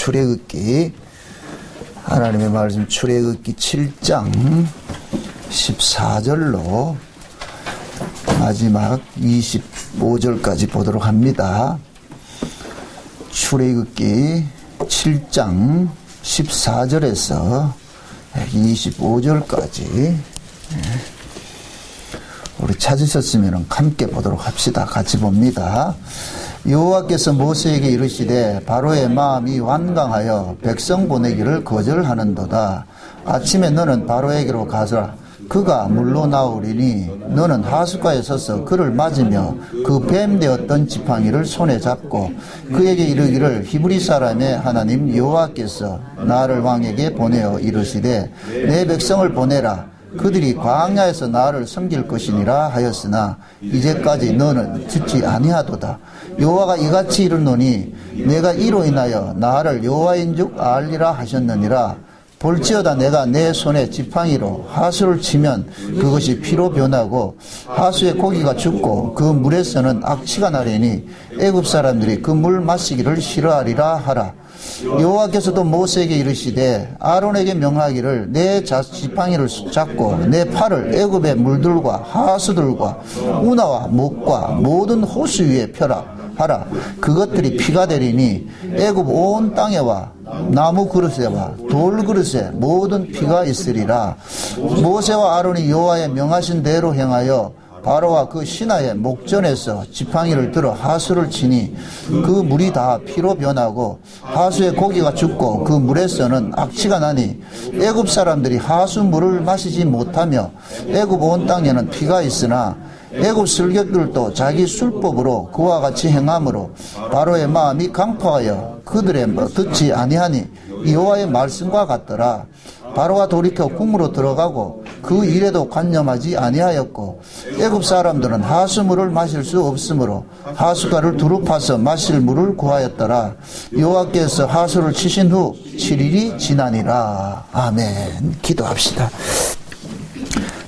출애굽기 하나님의 말씀 출애굽기 7장 14절로 마지막 25절까지 보도록 합니다. 출애굽기 7장 14절에서 25절까지 우리 찾으셨으면 함께 보도록 합시다. 같이 봅니다. 여호와께서 모세에게 이르시되 바로의 마음이 완강하여 백성 보내기를 거절하는도다. 아침에 너는 바로에게로 가서라. 그가 물로 나오리니 너는 하숫가에 서서 그를 맞으며 그 뱀 되었던 지팡이를 손에 잡고 그에게 이르기를 히브리 사람의 하나님 여호와께서 나를 왕에게 보내어 이르시되 내 백성을 보내라. 그들이 광야에서 나를 섬길 것이니라 하였으나 이제까지 너는 듣지 아니하도다. 여호와가 이같이 이르노니 내가 이로 인하여 나를 여호와인 줄 알리라 하셨느니라. 볼지어다 내가 내 손에 지팡이로 하수를 치면 그것이 피로 변하고 하수의 고기가 죽고 그 물에서는 악취가 나리니 애굽 사람들이 그 물 마시기를 싫어하리라 하라. 여호와께서도 모세에게 이르시되 아론에게 명하기를 내 지팡이를 잡고 내 팔을 애굽의 물들과 하수들과 운하와 목과 모든 호수 위에 펴라 하라. 그것들이 피가 되리니 애굽 온 땅에와 나무 그릇에와 돌 그릇에 모든 피가 있으리라. 모세와 아론이 여호와의 명하신 대로 행하여 바로와 그 신하의 목전에서 지팡이를 들어 하수를 치니 그 물이 다 피로 변하고 하수의 고기가 죽고 그 물에서는 악취가 나니 애굽 사람들이 하수 물을 마시지 못하며 애굽 온 땅에는 피가 있으나 애굽 술객들도 자기 술법으로 그와 같이 행함으로 바로의 마음이 강포하여 그들의 듣지 아니하니 여호와의 말씀과 같더라. 바로가 돌이켜 궁으로 들어가고 그 일에도 관념하지 아니하였고 애굽 사람들은 하수물을 마실 수 없으므로 하수가를 두루 파서 마실 물을 구하였더라. 여호와께서 하수를 치신 후 7일이 지나니라. 아멘. 기도합시다.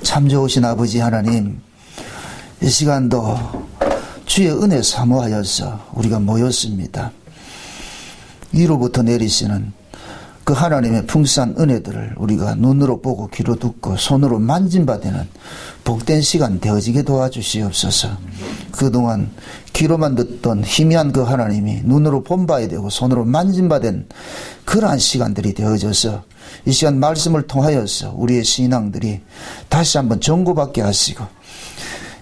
참 좋으신 아버지 하나님, 이 시간도 주의 은혜 사모하여서 우리가 모였습니다. 위로부터 내리시는 그 하나님의 풍성한 은혜들을 우리가 눈으로 보고 귀로 듣고 손으로 만진바되는 복된 시간 되어지게 도와주시옵소서. 그동안 귀로만 듣던 희미한 그 하나님이 눈으로 본바야 되고 손으로 만진바된 그러한 시간들이 되어져서 이 시간 말씀을 통하여서 우리의 신앙들이 다시 한번 정고받게 하시고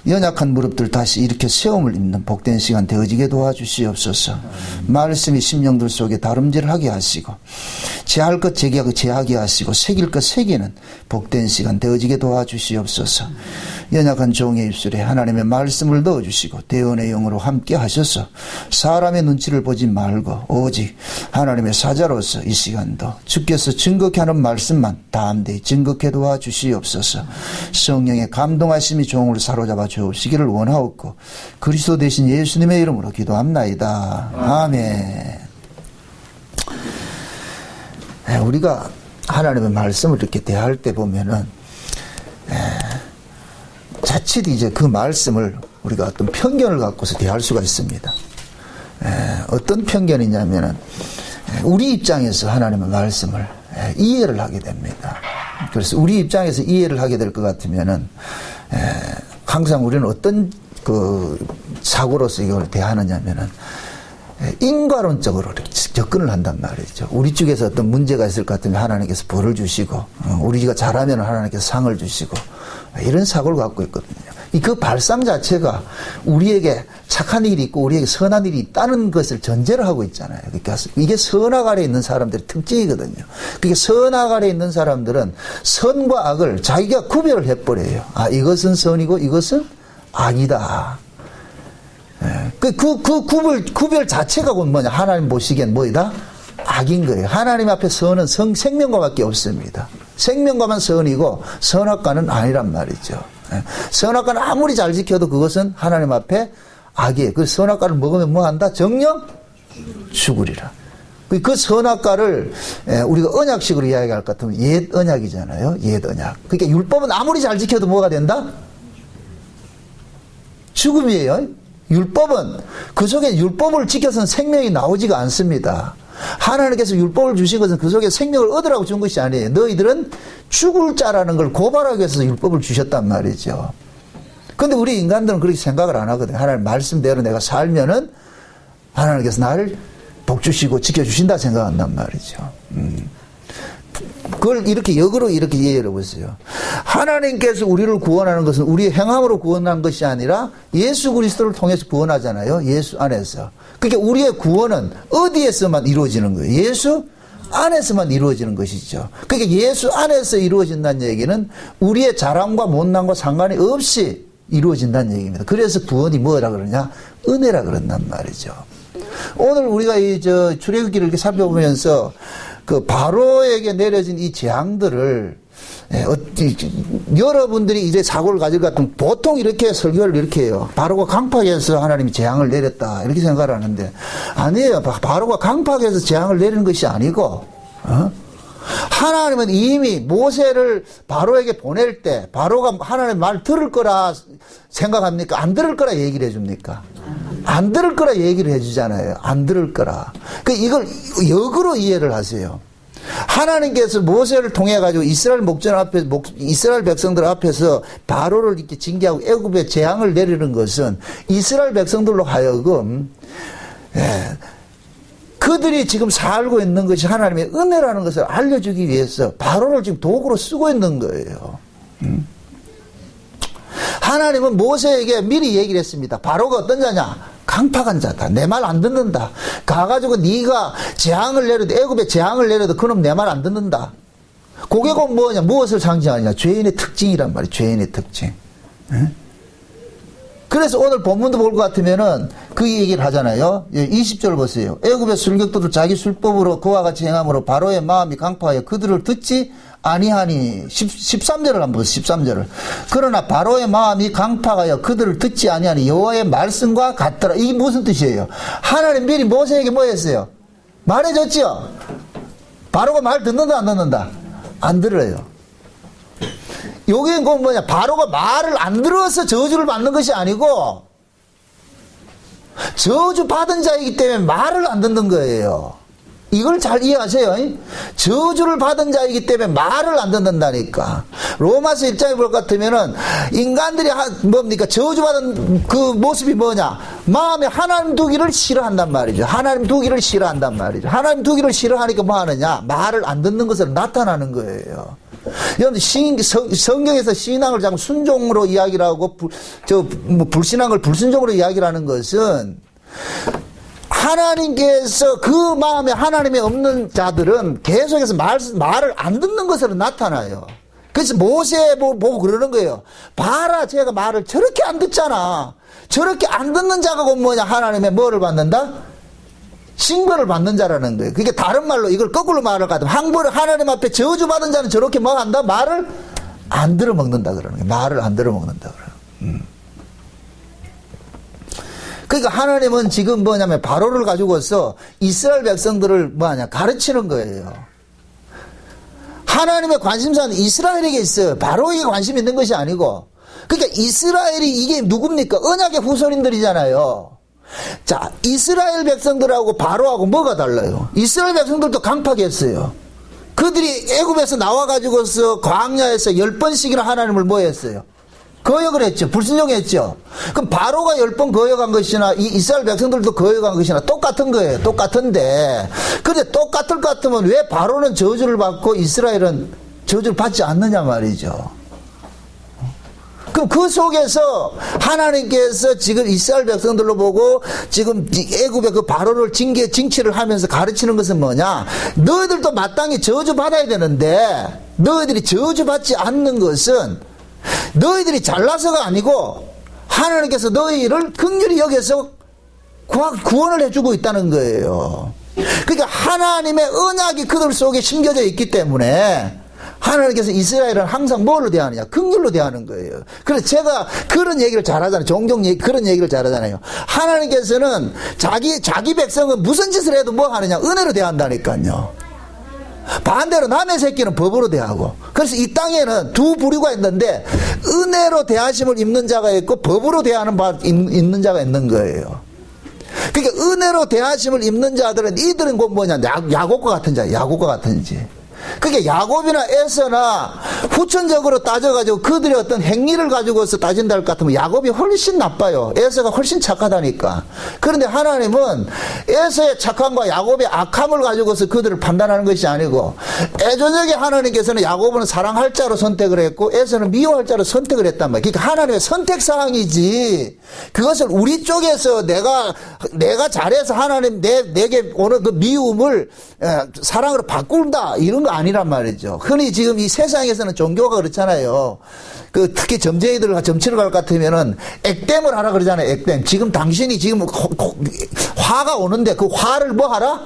연약한 무릎들 다시 이렇게 세움을 입는 복된 시간 되어지게 도와주시옵소서. 말씀이 심령들 속에 다름질하게 하시고 제할 것 제하게 하시고 새길 것 새기는 복된 시간 되어지게 도와주시옵소서. 연약한 종의 입술에 하나님의 말씀을 넣어주시고 대언의 영으로 함께 하셔서 사람의 눈치를 보지 말고 오직 하나님의 사자로서 이 시간도 주께서 증거케 하는 말씀만 담대히 증거케 도와주시옵소서. 성령의 감동하심이 종을 사로잡아 주시기를 원하옵고 그리스도 대신 예수님의 이름으로 기도합나이다. 아멘. 우리가 하나님의 말씀을 이렇게 대할 때 보면은 자칫 이제 그 말씀을 우리가 어떤 편견을 갖고서 대할 수가 있습니다. 어떤 편견이냐면은 우리 입장에서 하나님의 말씀을 이해를 하게 됩니다. 그래서 우리 입장에서 이해를 하게 될 것 같으면은 항상 우리는 어떤 그 사고로서 이걸 대하느냐면은 인과론적으로 접근을 한단 말이죠. 우리 쪽에서 어떤 문제가 있을 것 같으면 하나님께서 벌을 주시고 우리가 잘하면 하나님께서 상을 주시고 이런 사고를 갖고 있거든요. 그 발상 자체가 우리에게 착한 일이 있고 우리에게 선한 일이 있다는 것을 전제를 하고 있잖아요. 그러니까 이게 선악 아래 있는 사람들의 특징이거든요. 그러니까 선악 아래 있는 사람들은 선과 악을 자기가 구별을 해버려요. 아, 이것은 선이고 이것은 악이다. 그 구별 자체가 뭐냐? 하나님 보시기엔 뭐이다? 악인 거예요. 하나님 앞에 선은 생명과밖에 없습니다. 생명과만 선이고 선악과는 아니란 말이죠. 선악과는 아무리 잘 지켜도 그것은 하나님 앞에 악이에요. 그 선악과를 먹으면 뭐 한다? 정령 죽으리라. 그 선악과를 우리가 언약식으로 이야기할 것 같으면 옛 언약이잖아요. 옛 언약. 그러니까 율법은 아무리 잘 지켜도 뭐가 된다? 죽음이에요. 율법은 그 속에 율법을 지켜서는 생명이 나오지가 않습니다. 하나님께서 율법을 주신 것은 그 속에 생명을 얻으라고 준 것이 아니에요. 너희들은 죽을 자라는 걸 고발하기 위해서 율법을 주셨단 말이죠. 근데 우리 인간들은 그렇게 생각을 안 하거든요. 하나님 말씀대로 내가 살면은 하나님께서 나를 복주시고 지켜주신다 생각한단 말이죠. 그걸 이렇게 역으로 이렇게 이해해 보세요. 하나님께서 우리를 구원하는 것은 우리의 행함으로 구원한 것이 아니라 예수 그리스도를 통해서 구원하잖아요. 예수 안에서. 그러니까 우리의 구원은 어디에서만 이루어지는 거예요? 예수 안에서만 이루어지는 것이죠. 그러니까 예수 안에서 이루어진다는 얘기는 우리의 자랑과 못난과 상관이 없이 이루어진다는 얘기입니다. 그래서 구원이 뭐라 그러냐? 은혜라 그런단 말이죠. 오늘 우리가 출애굽기를 이렇게 살펴보면서 그 바로에게 내려진 이 재앙들을 여러분들이 이제 사고를 가질 것 같으면 보통 이렇게 설교를 이렇게 해요. 바로가 강팍해서 하나님이 재앙을 내렸다 이렇게 생각을 하는데 아니에요. 바로가 강팍해서 재앙을 내리는 것이 아니고 하나님은 이미 모세를 바로에게 보낼 때 바로가 하나님의 말 들을 거라 생각합니까? 안 들을 거라 얘기를 해줍니까? 안 들을 거라 얘기를 해주잖아요. 안 들을 거라. 이걸 역으로 이해를 하세요. 하나님께서 모세를 통해 가지고 이스라엘 백성들 앞에서 바로를 이렇게 징계하고 애굽에 재앙을 내리는 것은 이스라엘 백성들로 하여금 그들이 지금 살고 있는 것이 하나님의 은혜라는 것을 알려주기 위해서 바로를 지금 도구로 쓰고 있는 거예요. 하나님은 모세에게 미리 얘기를 했습니다. 바로가 어떤 자냐? 강팍한 자다. 내 말 안 듣는다. 가가지고 네가 재앙을 내려도 애굽에 재앙을 내려도 그놈 내 말 안 듣는다. 그게 곧 뭐냐? 무엇을 상징하냐? 죄인의 특징이란 말이에요. 죄인의 특징. 그래서 오늘 본문도 볼 것 같으면은 그 얘기를 하잖아요. 20절 보세요. 애굽의 술객도들 자기 술법으로 그와 같이 행함으로 바로의 마음이 강팍하여 그들을 듣지 아니하니 13절을 한번 보세요. 13절을. 그러나 바로의 마음이 강팍하여 그들을 듣지 아니하니 여호와의 말씀과 같더라. 이게 무슨 뜻이에요? 하나님 미리 모세에게 뭐 했어요? 말해줬죠? 바로가 말 듣는다 안 듣는다? 안 들어요. 여기는 그 뭐냐? 바로가 말을 안 들어서 저주를 받는 것이 아니고 저주 받은 자이기 때문에 말을 안 듣는 거예요. 이걸 잘 이해하세요. 저주를 받은 자이기 때문에 말을 안 듣는다니까. 로마서 1장에 볼 것 같으면은 인간들이 뭡니까? 저주받은 그 모습이 뭐냐? 마음에 하나님 두기를 싫어한단 말이죠. 하나님 두기를 싫어한단 말이죠. 하나님 두기를 싫어하니까 뭐 하느냐? 말을 안 듣는 것으로 나타나는 거예요. 여러분 성경에서 신앙을 자꾸 순종으로 이야기를 하고 불신앙을 불순종으로 이야기를 하는 것은 하나님께서 그 마음에 하나님이 없는 자들은 계속해서 말을 안 듣는 것으로 나타나요. 그래서 모세 보고 그러는 거예요. 봐라, 제가 말을 저렇게 안 듣잖아. 저렇게 안 듣는 자가 곧 뭐냐? 하나님의 뭐를 받는다? 징벌을 받는 자라는 거예요. 그게 다른 말로 이걸 거꾸로 말을 가면 하나님 앞에 저주받은 자는 저렇게 뭐 한다? 말을 안 들어먹는다 그러는 거예요. 말을 안 들어먹는다 그래요. 그러니까 하나님은 지금 뭐냐면 바로를 가지고서 이스라엘 백성들을 뭐하냐? 가르치는 거예요. 하나님의 관심사는 이스라엘에게 있어요. 바로에게 관심이 있는 것이 아니고. 그러니까 이스라엘이 이게 누굽니까? 언약의 후손인들이잖아요. 자, 이스라엘 백성들하고 바로하고 뭐가 달라요? 이스라엘 백성들도 강팍했어요. 그들이 애굽에서 나와가지고서 광야에서 10번씩이나 하나님을 뭐 했어요? 거역을 했죠. 불순종했죠. 그럼 바로가 10번 거역한 것이나 이스라엘 백성들도 거역한 것이나 똑같은 거예요. 똑같은데 그런데 똑같을 것 같으면 왜 바로는 저주를 받고 이스라엘은 저주를 받지 않느냐 말이죠. 그럼 그 속에서 하나님께서 지금 이스라엘 백성들로 보고 지금 애굽의 그 바로를 징치를 하면서 가르치는 것은 뭐냐? 너희들도 마땅히 저주받아야 되는데 너희들이 저주받지 않는 것은 너희들이 잘나서가 아니고 하나님께서 너희를 긍휼히 여겨서 구원을 해주고 있다는 거예요. 그러니까 하나님의 언약이 그들 속에 심겨져 있기 때문에 하나님께서 이스라엘은 항상 뭐로 대하느냐? 긍휼로 대하는 거예요. 그래서 제가 그런 얘기를 잘하잖아요. 종종 그런 얘기를 잘하잖아요. 하나님께서는 자기 백성은 무슨 짓을 해도 뭐 하느냐? 은혜로 대한다니까요. 반대로 남의 새끼는 법으로 대하고. 그래서 이 땅에는 두 부류가 있는데 은혜로 대하심을 입는 자가 있고 법으로 대하는 있는 자가 있는 거예요. 그러니까 은혜로 대하심을 입는 자들은 이들은 곧 뭐냐? 야곱과 같은 자, 야곱과 같은 지. 그게 야곱이나 에서나 후천적으로 따져가지고 그들의 어떤 행위를 가지고서 따진다 할 것 같으면 야곱이 훨씬 나빠요. 에서가 훨씬 착하다니까. 그런데 하나님은 에서의 착함과 야곱의 악함을 가지고서 그들을 판단하는 것이 아니고 애조적에 하나님께서는 야곱은 사랑할 자로 선택을 했고 에서는 미워할 자로 선택을 했단 말이에요. 그러니까 하나님의 선택사항이지 그것을 우리 쪽에서 내가 잘해서 하나님 내게 오는 그 미움을 사랑으로 바꾼다 이런 거 아니란 말이죠. 흔히 지금 이 세상에서는 종교가 그렇잖아요. 그 특히 점쟁이들 점치러 갈 것 같으면은 액땜을 하라 그러잖아요. 액땜. 지금 당신이 지금 화가 오는데 그 화를 뭐 하라?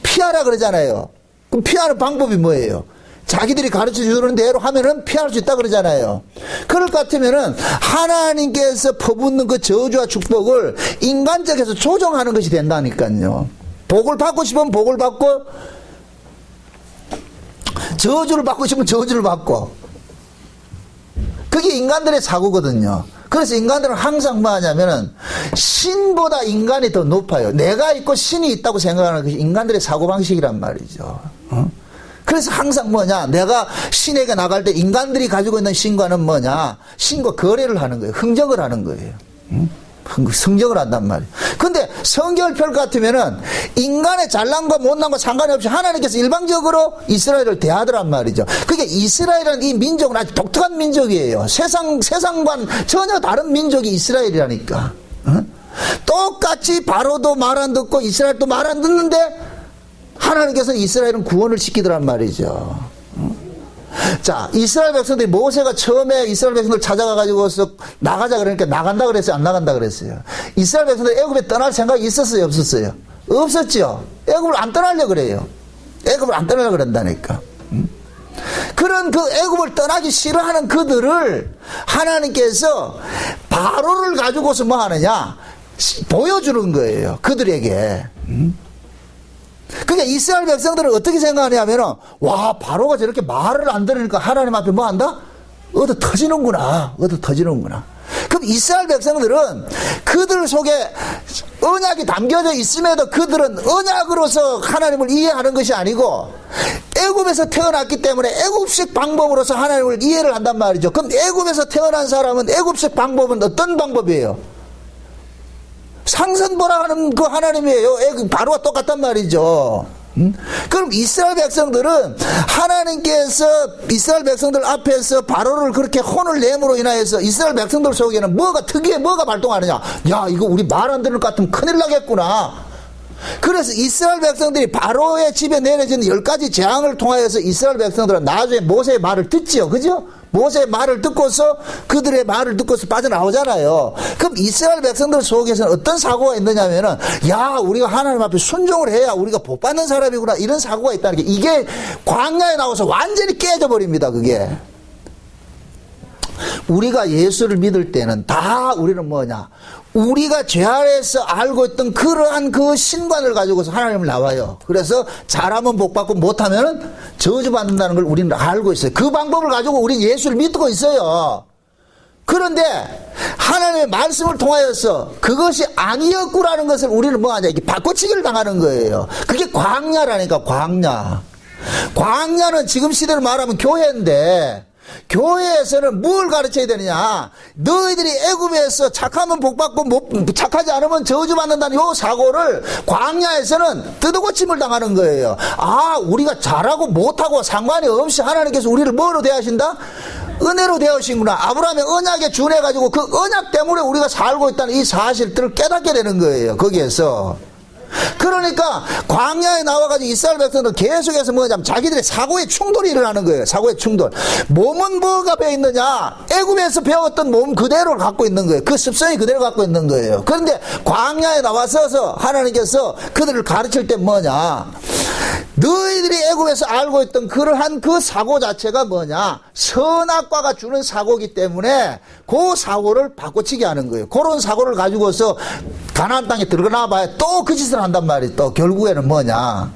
피하라 그러잖아요. 그럼 피하는 방법이 뭐예요? 자기들이 가르쳐 주는 대로 하면은 피할 수 있다 그러잖아요. 그럴 것 같으면은 하나님께서 퍼붓는 그 저주와 축복을 인간적에서 조정하는 것이 된다니까요. 복을 받고 싶으면 복을 받고 저주를 받고 싶으면 저주를 받고 그게 인간들의 사고거든요. 그래서 인간들은 항상 뭐 하냐면은 신보다 인간이 더 높아요. 내가 있고 신이 있다고 생각하는 것이 인간들의 사고방식이란 말이죠. 그래서 항상 뭐냐 내가 신에게 나갈 때 인간들이 가지고 있는 신과는 뭐냐 신과 거래를 하는 거예요. 흥정을 하는 거예요. 성정을 한단 말이에요. 근데 성결편 같으면은 인간의 잘난과 못난과 상관이 없이 하나님께서 일방적으로 이스라엘을 대하더란 말이죠. 그게 이스라엘은 이 민족은 아주 독특한 민족이에요. 세상과는 전혀 다른 민족이 이스라엘이라니까. 똑같이 바로도 말 안 듣고 이스라엘도 말 안 듣는데 하나님께서는 이스라엘은 구원을 시키더란 말이죠. 자, 이스라엘 백성들이 모세가 처음에 이스라엘 백성들 찾아가가지고서 나가자 그러니까 나간다 그랬어요? 안 나간다 그랬어요? 이스라엘 백성들 애굽에 떠날 생각이 있었어요? 없었어요? 없었죠? 애굽을 안 떠나려고 그래요. 애굽을 안 떠나려고 그런다니까. 그런 그 애굽을 떠나기 싫어하는 그들을 하나님께서 바로를 가지고서 뭐 하느냐? 보여주는 거예요. 그들에게. 그러니까 이스라엘 백성들은 어떻게 생각하냐면은 와 바로가 저렇게 말을 안 들으니까 하나님 앞에 뭐 한다? 얻어 터지는구나. 그럼 이스라엘 백성들은 그들 속에 언약이 담겨져 있음에도 그들은 언약으로서 하나님을 이해하는 것이 아니고 애굽에서 태어났기 때문에 애굽식 방법으로서 하나님을 이해를 한단 말이죠. 그럼 애굽에서 태어난 사람은 애굽식 방법은 어떤 방법이에요? 상선 보라 하는 그 하나님이에요. 바로와 똑같단 말이죠. 그럼 이스라엘 백성들은 하나님께서 이스라엘 백성들 앞에서 바로를 그렇게 혼을 내므로 인하여서 이스라엘 백성들 속에는 뭐가 발동하느냐. 야 이거 우리 말 안 들을 것 같으면 큰일 나겠구나. 그래서 이스라엘 백성들이 바로의 집에 내려진 10가지 재앙을 통하여서 이스라엘 백성들은 나중에 모세의 말을 듣지요. 그죠? 모세의 말을 듣고서 그들의 말을 듣고서 빠져나오잖아요. 그럼 이스라엘 백성들 속에서는 어떤 사고가 있느냐면은 야 우리가 하나님 앞에 순종을 해야 우리가 복받는 사람이구나 이런 사고가 있다는 게 이게 광야에 나와서 완전히 깨져버립니다. 그게 우리가 예수를 믿을 때는 다 우리는 뭐냐 우리가 죄 아래에서 알고 있던 그러한 그 신관을 가지고서 하나님을 나와요. 그래서 잘하면 복받고 못하면 저주받는다는 걸 우리는 알고 있어요. 그 방법을 가지고 우리는 예수를 믿고 있어요. 그런데 하나님의 말씀을 통하여서 그것이 아니었구라는 것을 우리는 뭐하냐 이게 바꿔치기를 당하는 거예요. 그게 광야라니까. 광야는 지금 시대로 말하면 교회인데 교회에서는 뭘 가르쳐야 되느냐 너희들이 애굽에서 착하면 복받고 착하지 않으면 저주받는다는 요 사고를 광야에서는 뜯어고침을 당하는 거예요. 아 우리가 잘하고 못하고 상관이 없이 하나님께서 우리를 뭐로 대하신다? 은혜로 대하시구나. 아브라함의 언약에 준해가지고 그 언약 때문에 우리가 살고 있다는 이 사실들을 깨닫게 되는 거예요. 거기에서 그러니까 광야에 나와가지고 이스라엘 백성들 계속해서 뭐냐면 자기들의 사고의 충돌이 일어나는 거예요. 사고의 충돌. 몸은 뭐가 배어 있느냐? 애굽에서 배웠던 몸 그대로 갖고 있는 거예요. 그 습성이 그대로 갖고 있는 거예요. 그런데 광야에 나와서서 하나님께서 그들을 가르칠 때 뭐냐? 너희들이 애굽에서 알고 있던 그러한 그 사고 자체가 뭐냐? 선악과가 주는 사고이기 때문에 그 사고를 바꿔치기 하는 거예요. 그런 사고를 가지고서 가나안 땅에 들어가 봐야 또 그 짓을 한단 말이에요. 또 결국에는 뭐냐?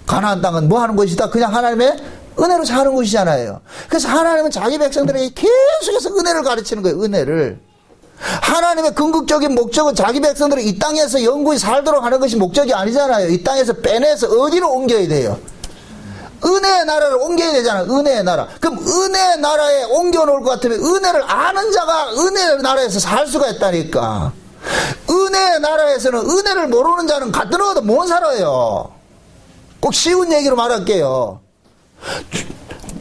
가나안 땅은 뭐 하는 것이다? 그냥 하나님의 은혜로 사는 것이잖아요. 그래서 하나님은 자기 백성들에게 계속해서 은혜를 가르치는 거예요. 은혜를. 하나님의 궁극적인 목적은 자기 백성들을 이 땅에서 영구히 살도록 하는 것이 목적이 아니잖아요. 이 땅에서 빼내서 어디로 옮겨야 돼요? 은혜의 나라를 옮겨야 되잖아. 은혜의 나라. 그럼 은혜의 나라에 옮겨놓을 것 같으면 은혜를 아는 자가 은혜의 나라에서 살 수가 있다니까. 은혜의 나라에서는 은혜를 모르는 자는 갖다 넣어도 못 살아요. 꼭 쉬운 얘기로 말할게요.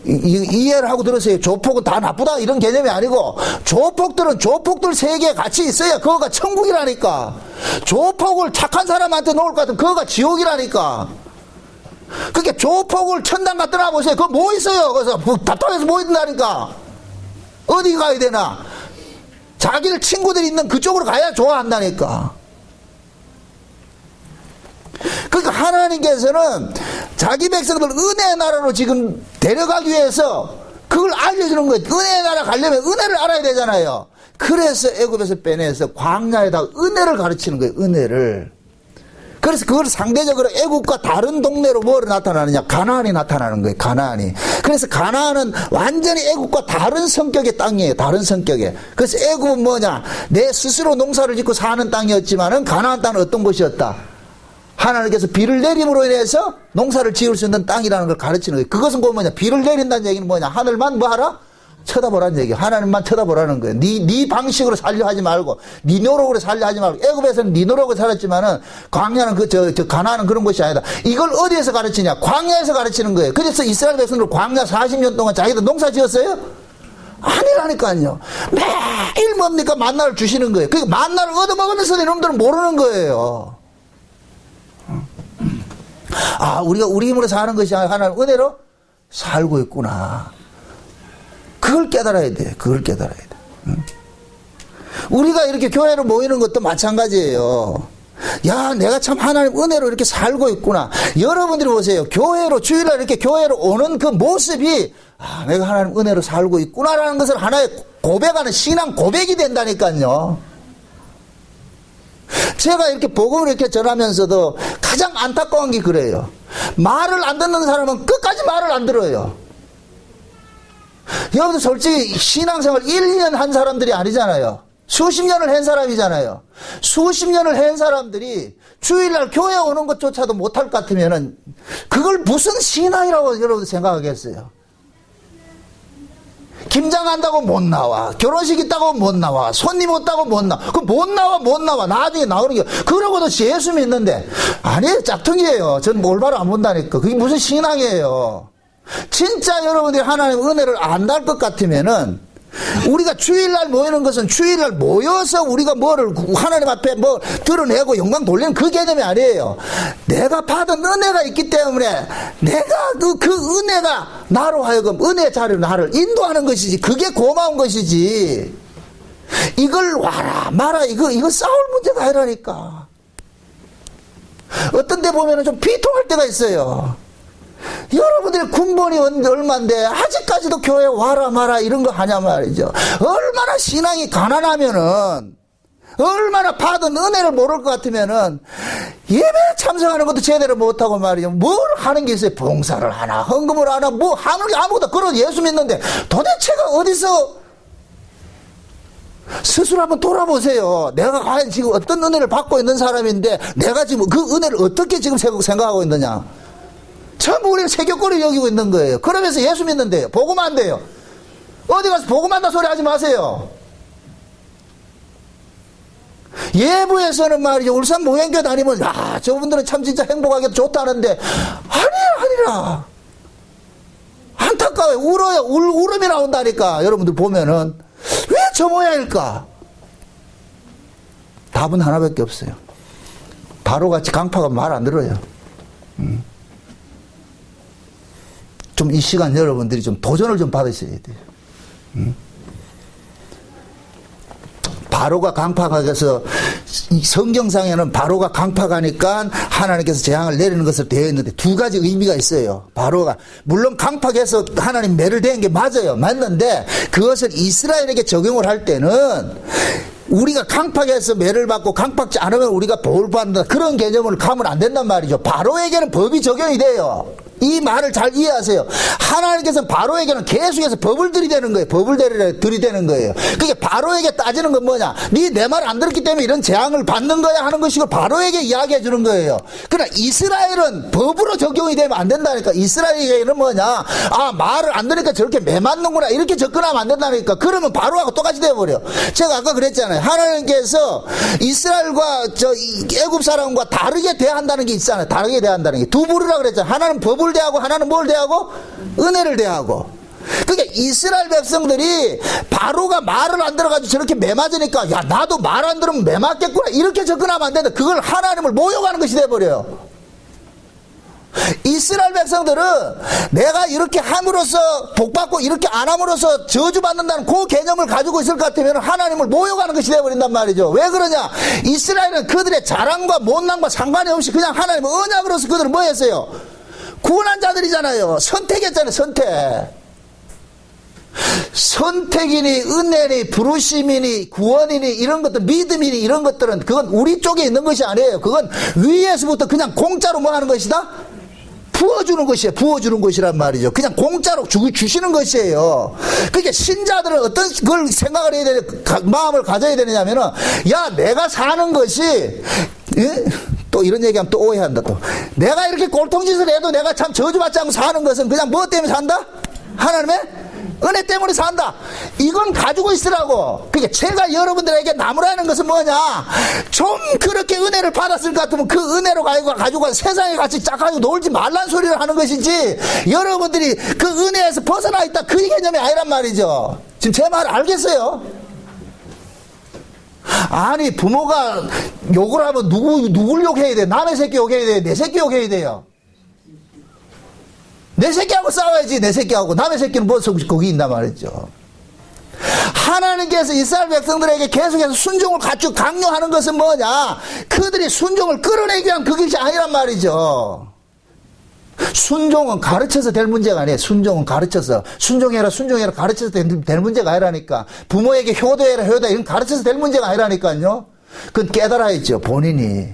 이해를 하고 들으세요. 조폭은 다 나쁘다 이런 개념이 아니고, 조폭들은 조폭들 세계에 같이 있어야 그거가 천국이라니까. 조폭을 착한 사람한테 놓을 것 같으면 그거가 지옥이라니까. 그러니까 조폭을 천당 갖다 놔보세요. 그거 뭐 있어요? 그래서 답답해서 뭐 있다니까. 어디 가야 되나? 자기들 친구들이 있는 그쪽으로 가야 좋아한다니까. 그러니까 하나님께서는 자기 백성들 은혜의 나라로 지금 데려가기 위해서 그걸 알려주는 거예요. 은혜의 나라 가려면 은혜를 알아야 되잖아요. 그래서 애굽에서 빼내서 광야에다 은혜를 가르치는 거예요. 은혜를. 그래서 그걸 상대적으로 애굽과 다른 동네로 뭐로 나타나느냐? 가나안이 나타나는 거예요. 가나안이. 그래서 가나안은 완전히 애굽과 다른 성격의 땅이에요. 다른 성격의. 그래서 애굽은 뭐냐? 내 스스로 농사를 짓고 사는 땅이었지만은 가나안 땅은 어떤 곳이었다? 하나님께서 비를 내림으로 인해서 농사를 지을 수 있는 땅이라는 걸 가르치는 거예요. 그것은 그 뭐냐? 비를 내린다는 얘기는 뭐냐? 하늘만 뭐 하라? 쳐다보라는 얘기예요. 하나님만 쳐다보라는 거예요. 네 방식으로 살려 하지 말고, 네 노력으로 살려 하지 말고. 애굽에서는 네 노력으로 살았지만은 광야는 가나안은 그런 것이 아니다. 이걸 어디에서 가르치냐? 광야에서 가르치는 거예요. 그래서 이스라엘 백성들 광야 40년 동안 자기들 농사 지었어요? 아니라니까요. 매일 뭡니까? 만나를 주시는 거예요. 그러니까 만나를 얻어먹으면서 이놈들은 모르는 거예요. 아, 우리가 우리 힘으로 사는 것이 아니라 하나님 은혜로 살고 있구나. 그걸 깨달아야 돼. 그걸 깨달아야 돼. 우리가 이렇게 교회로 모이는 것도 마찬가지예요. 야, 내가 참 하나님 은혜로 이렇게 살고 있구나. 여러분들이 보세요. 교회로, 주일날 이렇게 교회로 오는 그 모습이, 아, 내가 하나님 은혜로 살고 있구나라는 것을 하나의 고백하는 신앙 고백이 된다니까요. 제가 이렇게 복음을 이렇게 전하면서도 가장 안타까운 게 그래요. 말을 안 듣는 사람은 끝까지 말을 안 들어요. 여러분들 솔직히 신앙생활 1년 한 사람들이 아니잖아요. 수십 년을 한 사람이잖아요. 수십 년을 한 사람들이 주일날 교회 오는 것조차도 못할 것 같으면은 그걸 무슨 신앙이라고 여러분 생각하겠어요? 김장한다고 못 나와. 결혼식 있다고 못 나와. 손님 없다고 못 나와. 그 못 나와. 나중에 나오는 게. 그러고도 예수 믿는데. 아니에요. 짝퉁이에요. 전 올바로 안 본다니까. 그게 무슨 신앙이에요. 진짜 여러분들이 하나님의 은혜를 안달 것 같으면은 우리가 주일날 모이는 것은 주일날 모여서 우리가 뭐를 하나님 앞에 뭐 드러내고 영광 돌리는 그 개념이 아니에요. 내가 받은 은혜가 있기 때문에 내가 그 은혜가 나로 하여금 은혜 자리로 나를 인도하는 것이지. 그게 고마운 것이지. 이걸 와라 마라 이거 싸울 문제가 아니라니까. 어떤 데 보면은 좀 비통할 때가 있어요. 여러분들의 군번이 얼만데 아직까지도 교회 와라 마라 이런 거 하냐 말이죠. 얼마나 신앙이 가난하면은, 얼마나 받은 은혜를 모를 것 같으면은 예배 참석하는 것도 제대로 못하고 말이죠. 뭘 하는 게 있어요? 봉사를 하나 헌금을 하나 뭐 하는 게 아무것도. 그런 예수 믿는데 도대체가 어디서. 스스로 한번 돌아보세요. 내가 과연 지금 어떤 은혜를 받고 있는 사람인데 내가 지금 그 은혜를 어떻게 지금 생각하고 있느냐. 전부 우리가 세격거리 여기고 있는 거예요. 그러면서 예수 믿는데요. 복음 안 돼요. 어디 가서 복음 한다 소리 하지 마세요. 예부에서는 말이죠. 울산 모양교 다니면 야, 저분들은 참 진짜 행복하게 좋다는데 아니라 안타까워요. 울어요. 울음이 나온다니까. 여러분들 보면은 왜 저 모양일까? 답은 하나밖에 없어요. 바로같이 강파가 말 안 들어요. 좀 이 시간 여러분들이 좀 도전을 좀 받으셔야 돼요. 바로가 강팍하게서 성경상에는 바로가 강팍하니까 하나님께서 재앙을 내리는 것으로 되어 있는데 두 가지 의미가 있어요. 바로가 물론 강팍해서 하나님 매를 대는 게 맞아요. 맞는데 그것을 이스라엘에게 적용을 할 때는 우리가 강팍해서 매를 받고 강팍지 않으면 우리가 벌 받는다 그런 개념을 가면 안 된단 말이죠. 바로에게는 법이 적용이 돼요. 이 말을 잘 이해하세요. 하나님께서는 바로에게는 계속해서 법을 들이대는 거예요. 법을 들이대는 거예요. 그게 바로에게 따지는 건 뭐냐? 네 내 말 안 들었기 때문에 이런 재앙을 받는 거야 하는 것이고 바로에게 이야기해 주는 거예요. 그러나 이스라엘은 법으로 적용이 되면 안 된다니까. 이스라엘에게는 뭐냐? 아, 말을 안 들으니까 저렇게 매맞는구나 이렇게 접근하면 안 된다니까. 그러면 바로하고 똑같이 돼버려. 제가 아까 그랬잖아요. 하나님께서 이스라엘과 애굽 사람과 다르게 대한다는 게 있잖아요. 다르게 대한다는 게. 두 부류라 그랬잖아요. 하나는 법을 대하고 하나는 뭘 대하고? 은혜를 대하고. 그러니까 이스라엘 백성들이 바로가 말을 안 들어가지고 저렇게 매맞으니까 야 나도 말 안 들으면 매맞겠구나 이렇게 접근하면 안 된다. 그걸 하나님을 모욕하는 것이 돼버려요. 이스라엘 백성들은 내가 이렇게 함으로써 복받고 이렇게 안 함으로써 저주받는다는 그 개념을 가지고 있을 것 같으면 하나님을 모욕하는 것이 되어버린단 말이죠. 왜 그러냐? 이스라엘은 그들의 자랑과 못난과 상관이 없이 그냥 하나님의 언약으로서 그들은 뭐 했어요? 구원한 자들이잖아요. 선택했잖아요. 선택이니 은혜니 부르심이니 구원이니 이런 것들 믿음이니 이런 것들은 그건 우리 쪽에 있는 것이 아니에요. 그건 위에서부터 그냥 공짜로 뭐 하는 것이다? 부어주는 것이에요. 부어주는 것이란 말이죠. 그냥 공짜로 주시는 것이에요. 그러니까 신자들은 어떤 걸 생각을 해야 되냐, 마음을 가져야 되느냐면은, 야, 내가 사는 것이, 예? 또 이런 얘기하면 또 오해한다, 또. 내가 이렇게 꼴통짓을 해도 내가 참 저주받지 않고 사는 것은 그냥 뭐 때문에 산다? 하나님의 은혜 때문에 산다. 이건 가지고 있으라고. 그러니까 제가 여러분들에게 나무라는 것은 뭐냐? 좀 그렇게 은혜를 받았을 것 같으면 그 은혜로 가지고 세상에 같이 짝가지고 놀지 말란 소리를 하는 것이지, 여러분들이 그 은혜에서 벗어나 있다 그 개념이 아니란 말이죠. 지금 제 말 알겠어요? 아니, 부모가 욕을 하면 누굴 욕해야 돼? 남의 새끼 욕해야 돼? 내 새끼 욕해야 돼요? 내 새끼하고 싸워야지. 내 새끼하고. 남의 새끼는 뭐 거기 있단 말이죠. 하나님께서 이스라엘 백성들에게 계속해서 순종을 갖추고 강요하는 것은 뭐냐? 그들이 순종을 끌어내기 위한 그것이 아니란 말이죠. 순종은 가르쳐서 될 문제가 아니에요. 순종은 가르쳐서. 순종해라 가르쳐서 될 문제가 아니라니까. 부모에게 효도해라 이런 가르쳐서 될 문제가 아니라니까요. 그건 깨달아야죠. 본인이.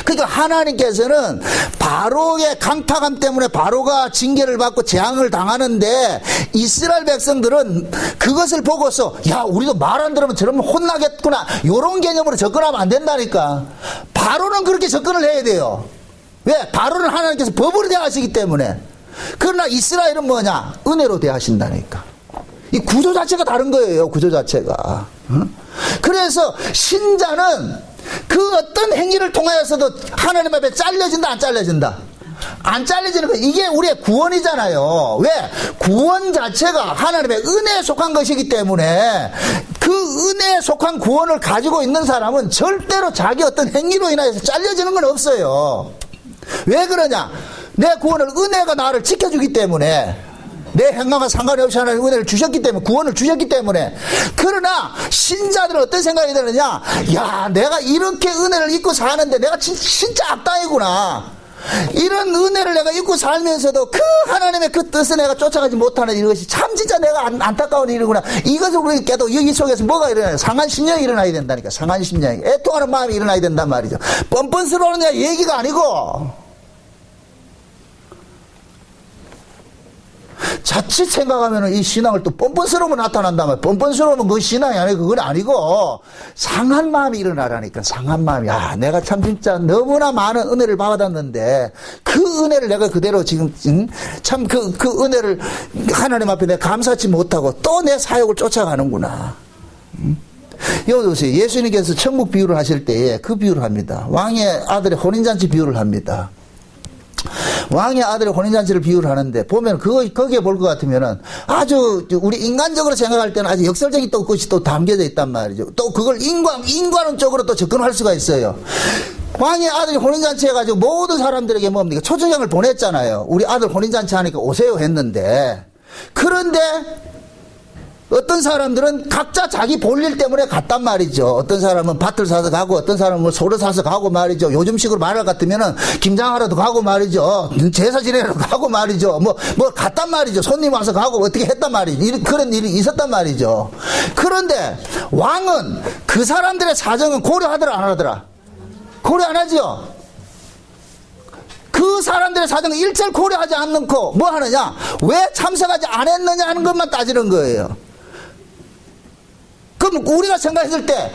그러니까 하나님께서는 바로의 강팍함 때문에 바로가 징계를 받고 재앙을 당하는데, 이스라엘 백성들은 그것을 보고서 야, 우리도 말 안 들으면 저러면 혼나겠구나 이런 개념으로 접근하면 안 된다니까. 바로는 그렇게 접근을 해야 돼요. 왜? 바로는 하나님께서 법으로 대하시기 때문에. 그러나 이스라엘은 뭐냐? 은혜로 대하신다니까. 이 구조 자체가 다른 거예요. 구조 자체가. 그래서 신자는 그 어떤 행위를 통하여서도 하나님 앞에 잘려진다, 안 잘려진다? 안 잘려지는 거. 이게 우리의 구원이잖아요. 왜? 구원 자체가 하나님의 은혜에 속한 것이기 때문에 그 은혜에 속한 구원을 가지고 있는 사람은 절대로 자기 어떤 행위로 인하여서 잘려지는 건 없어요. 왜 그러냐? 내 구원을 은혜가 나를 지켜주기 때문에, 내 행함과 상관이 없이 하나님 은혜를 주셨기 때문에, 구원을 주셨기 때문에. 그러나 신자들은 어떤 생각이 드느냐? 야, 내가 이렇게 은혜를 입고 사는데 내가 진짜 악당이구나. 이런 은혜를 내가 입고 살면서도 그 하나님의 그 뜻을 내가 쫓아가지 못하는 이것이 참 진짜 내가 안타까운 일이구나. 이것을 우리가 깨도 여기 속에서 뭐가 일어나요? 상한 심령이 일어나야 된다니까. 상한 심령이. 애통하는 마음이 일어나야 된단 말이죠. 뻔뻔스러운 얘기가 아니고, 자칫 생각하면 이 신앙을 또 뻔뻔스러우면 나타난다면, 뻔뻔스러우면 그 신앙이 아니고 그건 아니고 상한 마음이 일어나라니까. 상한 마음이, 야, 내가 참 진짜 너무나 많은 은혜를 받았는데 그 은혜를 내가 그대로 지금 참 그 은혜를 하나님 앞에 내가 감사치 못하고 또 내 사역을 쫓아가는구나. 여기 보세요. 예수님께서 천국 비유를 하실 때에 그 비유를 합니다. 왕의 아들의 혼인잔치 비유를 합니다. 왕의 아들의 혼인잔치를 비유를 하는데, 보면 거기에 볼 것 같으면은 아주 우리 인간적으로 생각할 때는 아주 역설적인 또 것이 또 담겨져 있단 말이죠. 또 그걸 인간적으로 또 접근할 수가 있어요. 왕의 아들이 혼인잔치 해가지고 모든 사람들에게 뭡니까? 초청장을 보냈잖아요. 우리 아들 혼인잔치 하니까 오세요 했는데, 그런데 어떤 사람들은 각자 자기 볼일 때문에 갔단 말이죠. 어떤 사람은 밭을 사서 가고, 어떤 사람은 뭐 소를 사서 가고 말이죠. 요즘식으로 말할 것 같으면은 김장하러도 가고 말이죠. 제사 지내러 가고 말이죠. 뭐 갔단 말이죠. 손님 와서 가고 어떻게 했단 말이죠. 그런 일이 있었단 말이죠. 그런데 왕은 그 사람들의 사정은 고려하더라, 안 하더라? 고려 안 하죠. 그 사람들의 사정을 일절 고려하지 않고 뭐 하느냐? 왜 참석하지 않았느냐 하는 것만 따지는 거예요. 그럼 우리가 생각했을 때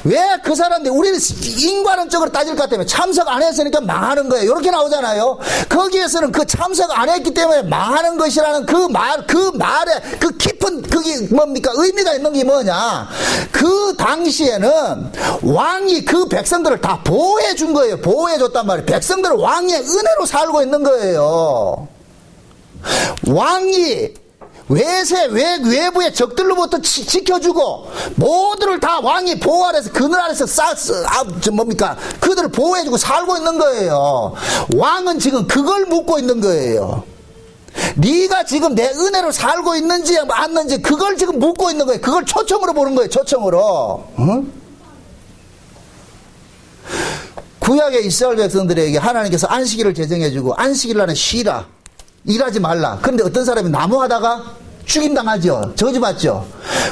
왜 그 사람들이 우리는 인과론적으로 따질 것 같으면 참석 안 했으니까 망하는 거예요. 이렇게 나오잖아요. 거기에서는 그 참석 안 했기 때문에 망하는 것이라는 그 말에 그 깊은 그게 뭡니까? 의미가 있는 게 뭐냐? 그 당시에는 왕이 그 백성들을 다 보호해 준 거예요. 보호해 줬단 말이에요. 백성들은 왕의 은혜로 살고 있는 거예요. 왕이 외부의 적들로부터 지켜주고 모두를 다 왕이 보호 아래서 그늘 아래서 그들을 보호해주고 살고 있는 거예요. 왕은 지금 그걸 묻고 있는 거예요. 네가 지금 내 은혜로 살고 있는지 않는지 그걸 지금 묻고 있는 거예요. 그걸 초청으로 보는 거예요. 초청으로. 응? 구약의 이스라엘 백성들에게 하나님께서 안식일을 제정해주고 안식일 날은 쉬라, 일하지 말라. 그런데 어떤 사람이 나무하다가 죽임당하죠. 저주받죠.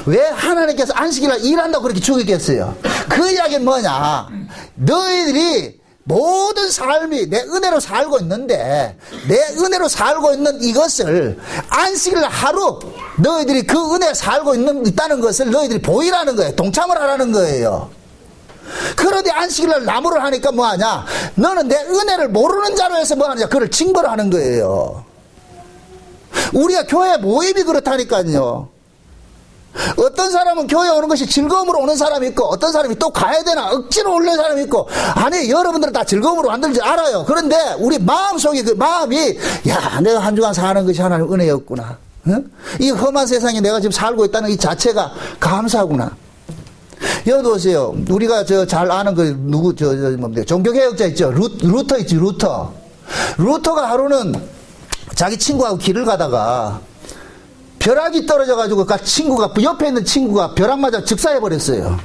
왜 하나님께서 안식일 날 일한다고 그렇게 죽이겠어요? 그 이야기는 뭐냐? 너희들이 모든 삶이 내 은혜로 살고 있는데 내 은혜로 살고 있는 이것을 안식일 날 하루 너희들이 그 은혜에 살고 있다는 것을 너희들이 보이라는 거예요. 동참을 하라는 거예요. 그런데 안식일 날 나무를 하니까 뭐하냐? 너는 내 은혜를 모르는 자로 해서 뭐하냐? 그를 징벌을 하는 거예요. 우리가 교회 모임이 그렇다니까요. 어떤 사람은 교회 오는 것이 즐거움으로 오는 사람이 있고 어떤 사람이 또 가야 되나 억지로 오는 사람이 있고 아니 여러분들은 다 즐거움으로 만들지 알아요. 그런데 우리 마음속에 그 마음이 야 내가 한 주간 사는 것이 하나님 은혜였구나. 응? 이 험한 세상에 내가 지금 살고 있다는 이 자체가 감사구나. 여기 보세요. 우리가 잘 아는 그 뭡니까? 종교개혁자 있죠. 루터 있지. 루터가 하루는 자기 친구하고 길을 가다가 벼락이 떨어져가지고 그 친구가 옆에 있는 친구가 벼락 맞아 즉사해버렸어요.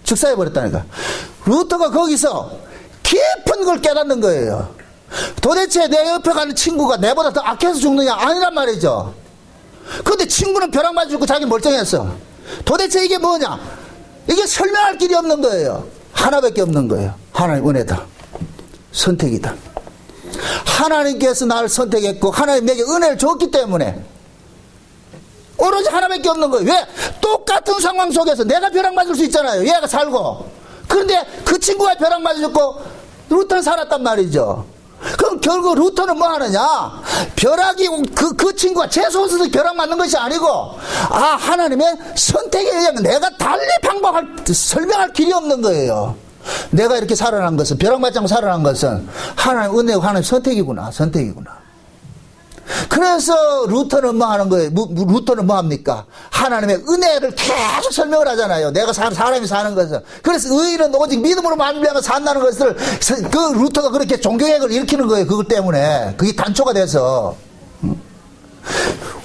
즉사해버렸다니까. 루터가 거기서 깊은 걸 깨닫는 거예요. 도대체 내 옆에 가는 친구가 내보다 더 악해서 죽느냐? 아니란 말이죠. 근데 친구는 벼락 맞아 죽고 자기 멀쩡했어. 도대체 이게 뭐냐? 이게 설명할 길이 없는 거예요. 하나밖에 없는 거예요. 하나님 은혜다. 선택이다. 하나님께서 나를 선택했고 하나님 내게 은혜를 줬기 때문에 오로지 하나밖에 없는 거예요. 왜? 똑같은 상황 속에서 내가 벼락 맞을 수 있잖아요. 얘가 살고. 그런데 그 친구가 벼락 맞아줬고 루터는 살았단 말이죠. 그럼 결국 루터는 뭐 하느냐? 벼락이 그 친구가 재수없어서 벼락 맞는 것이 아니고 하나님의 선택에 의한 내가 달리 설명할 길이 없는 거예요. 내가 이렇게 살아난 것은 벼락 맞지 않고 살아난 것은 하나님 은혜고 하나님 선택이구나. 그래서 루터는 뭐 하는 거예요? 루터는 뭐 합니까? 하나님의 은혜를 계속 설명을 하잖아요. 내가 사람이 사는 것은. 그래서 의인은 오직 믿음으로 말미암아 산다는 것을 그 루터가 그렇게 종교개혁을 일으키는 거예요. 그것 때문에. 그게 단초가 돼서.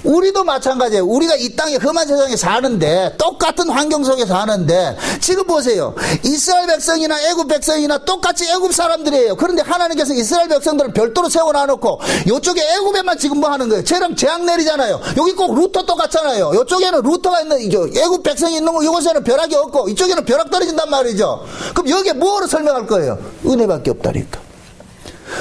우리도 마찬가지예요. 우리가 이 땅에 험한 세상에 사는데 똑같은 환경 속에 사는데 지금 보세요. 이스라엘 백성이나 애굽 백성이나 똑같이 애굽 사람들이에요. 그런데 하나님께서 이스라엘 백성들을 별도로 세워놔놓고 이쪽에 애굽에만 지금 뭐 하는 거예요? 재앙 내리잖아요. 여기 꼭 루터 똑같잖아요. 이쪽에는 루터가 있는 애굽 백성이 있는 거 이곳에는 벼락이 없고 이쪽에는 벼락 떨어진단 말이죠. 그럼 여기에 뭐로 설명할 거예요? 은혜밖에 없다니까.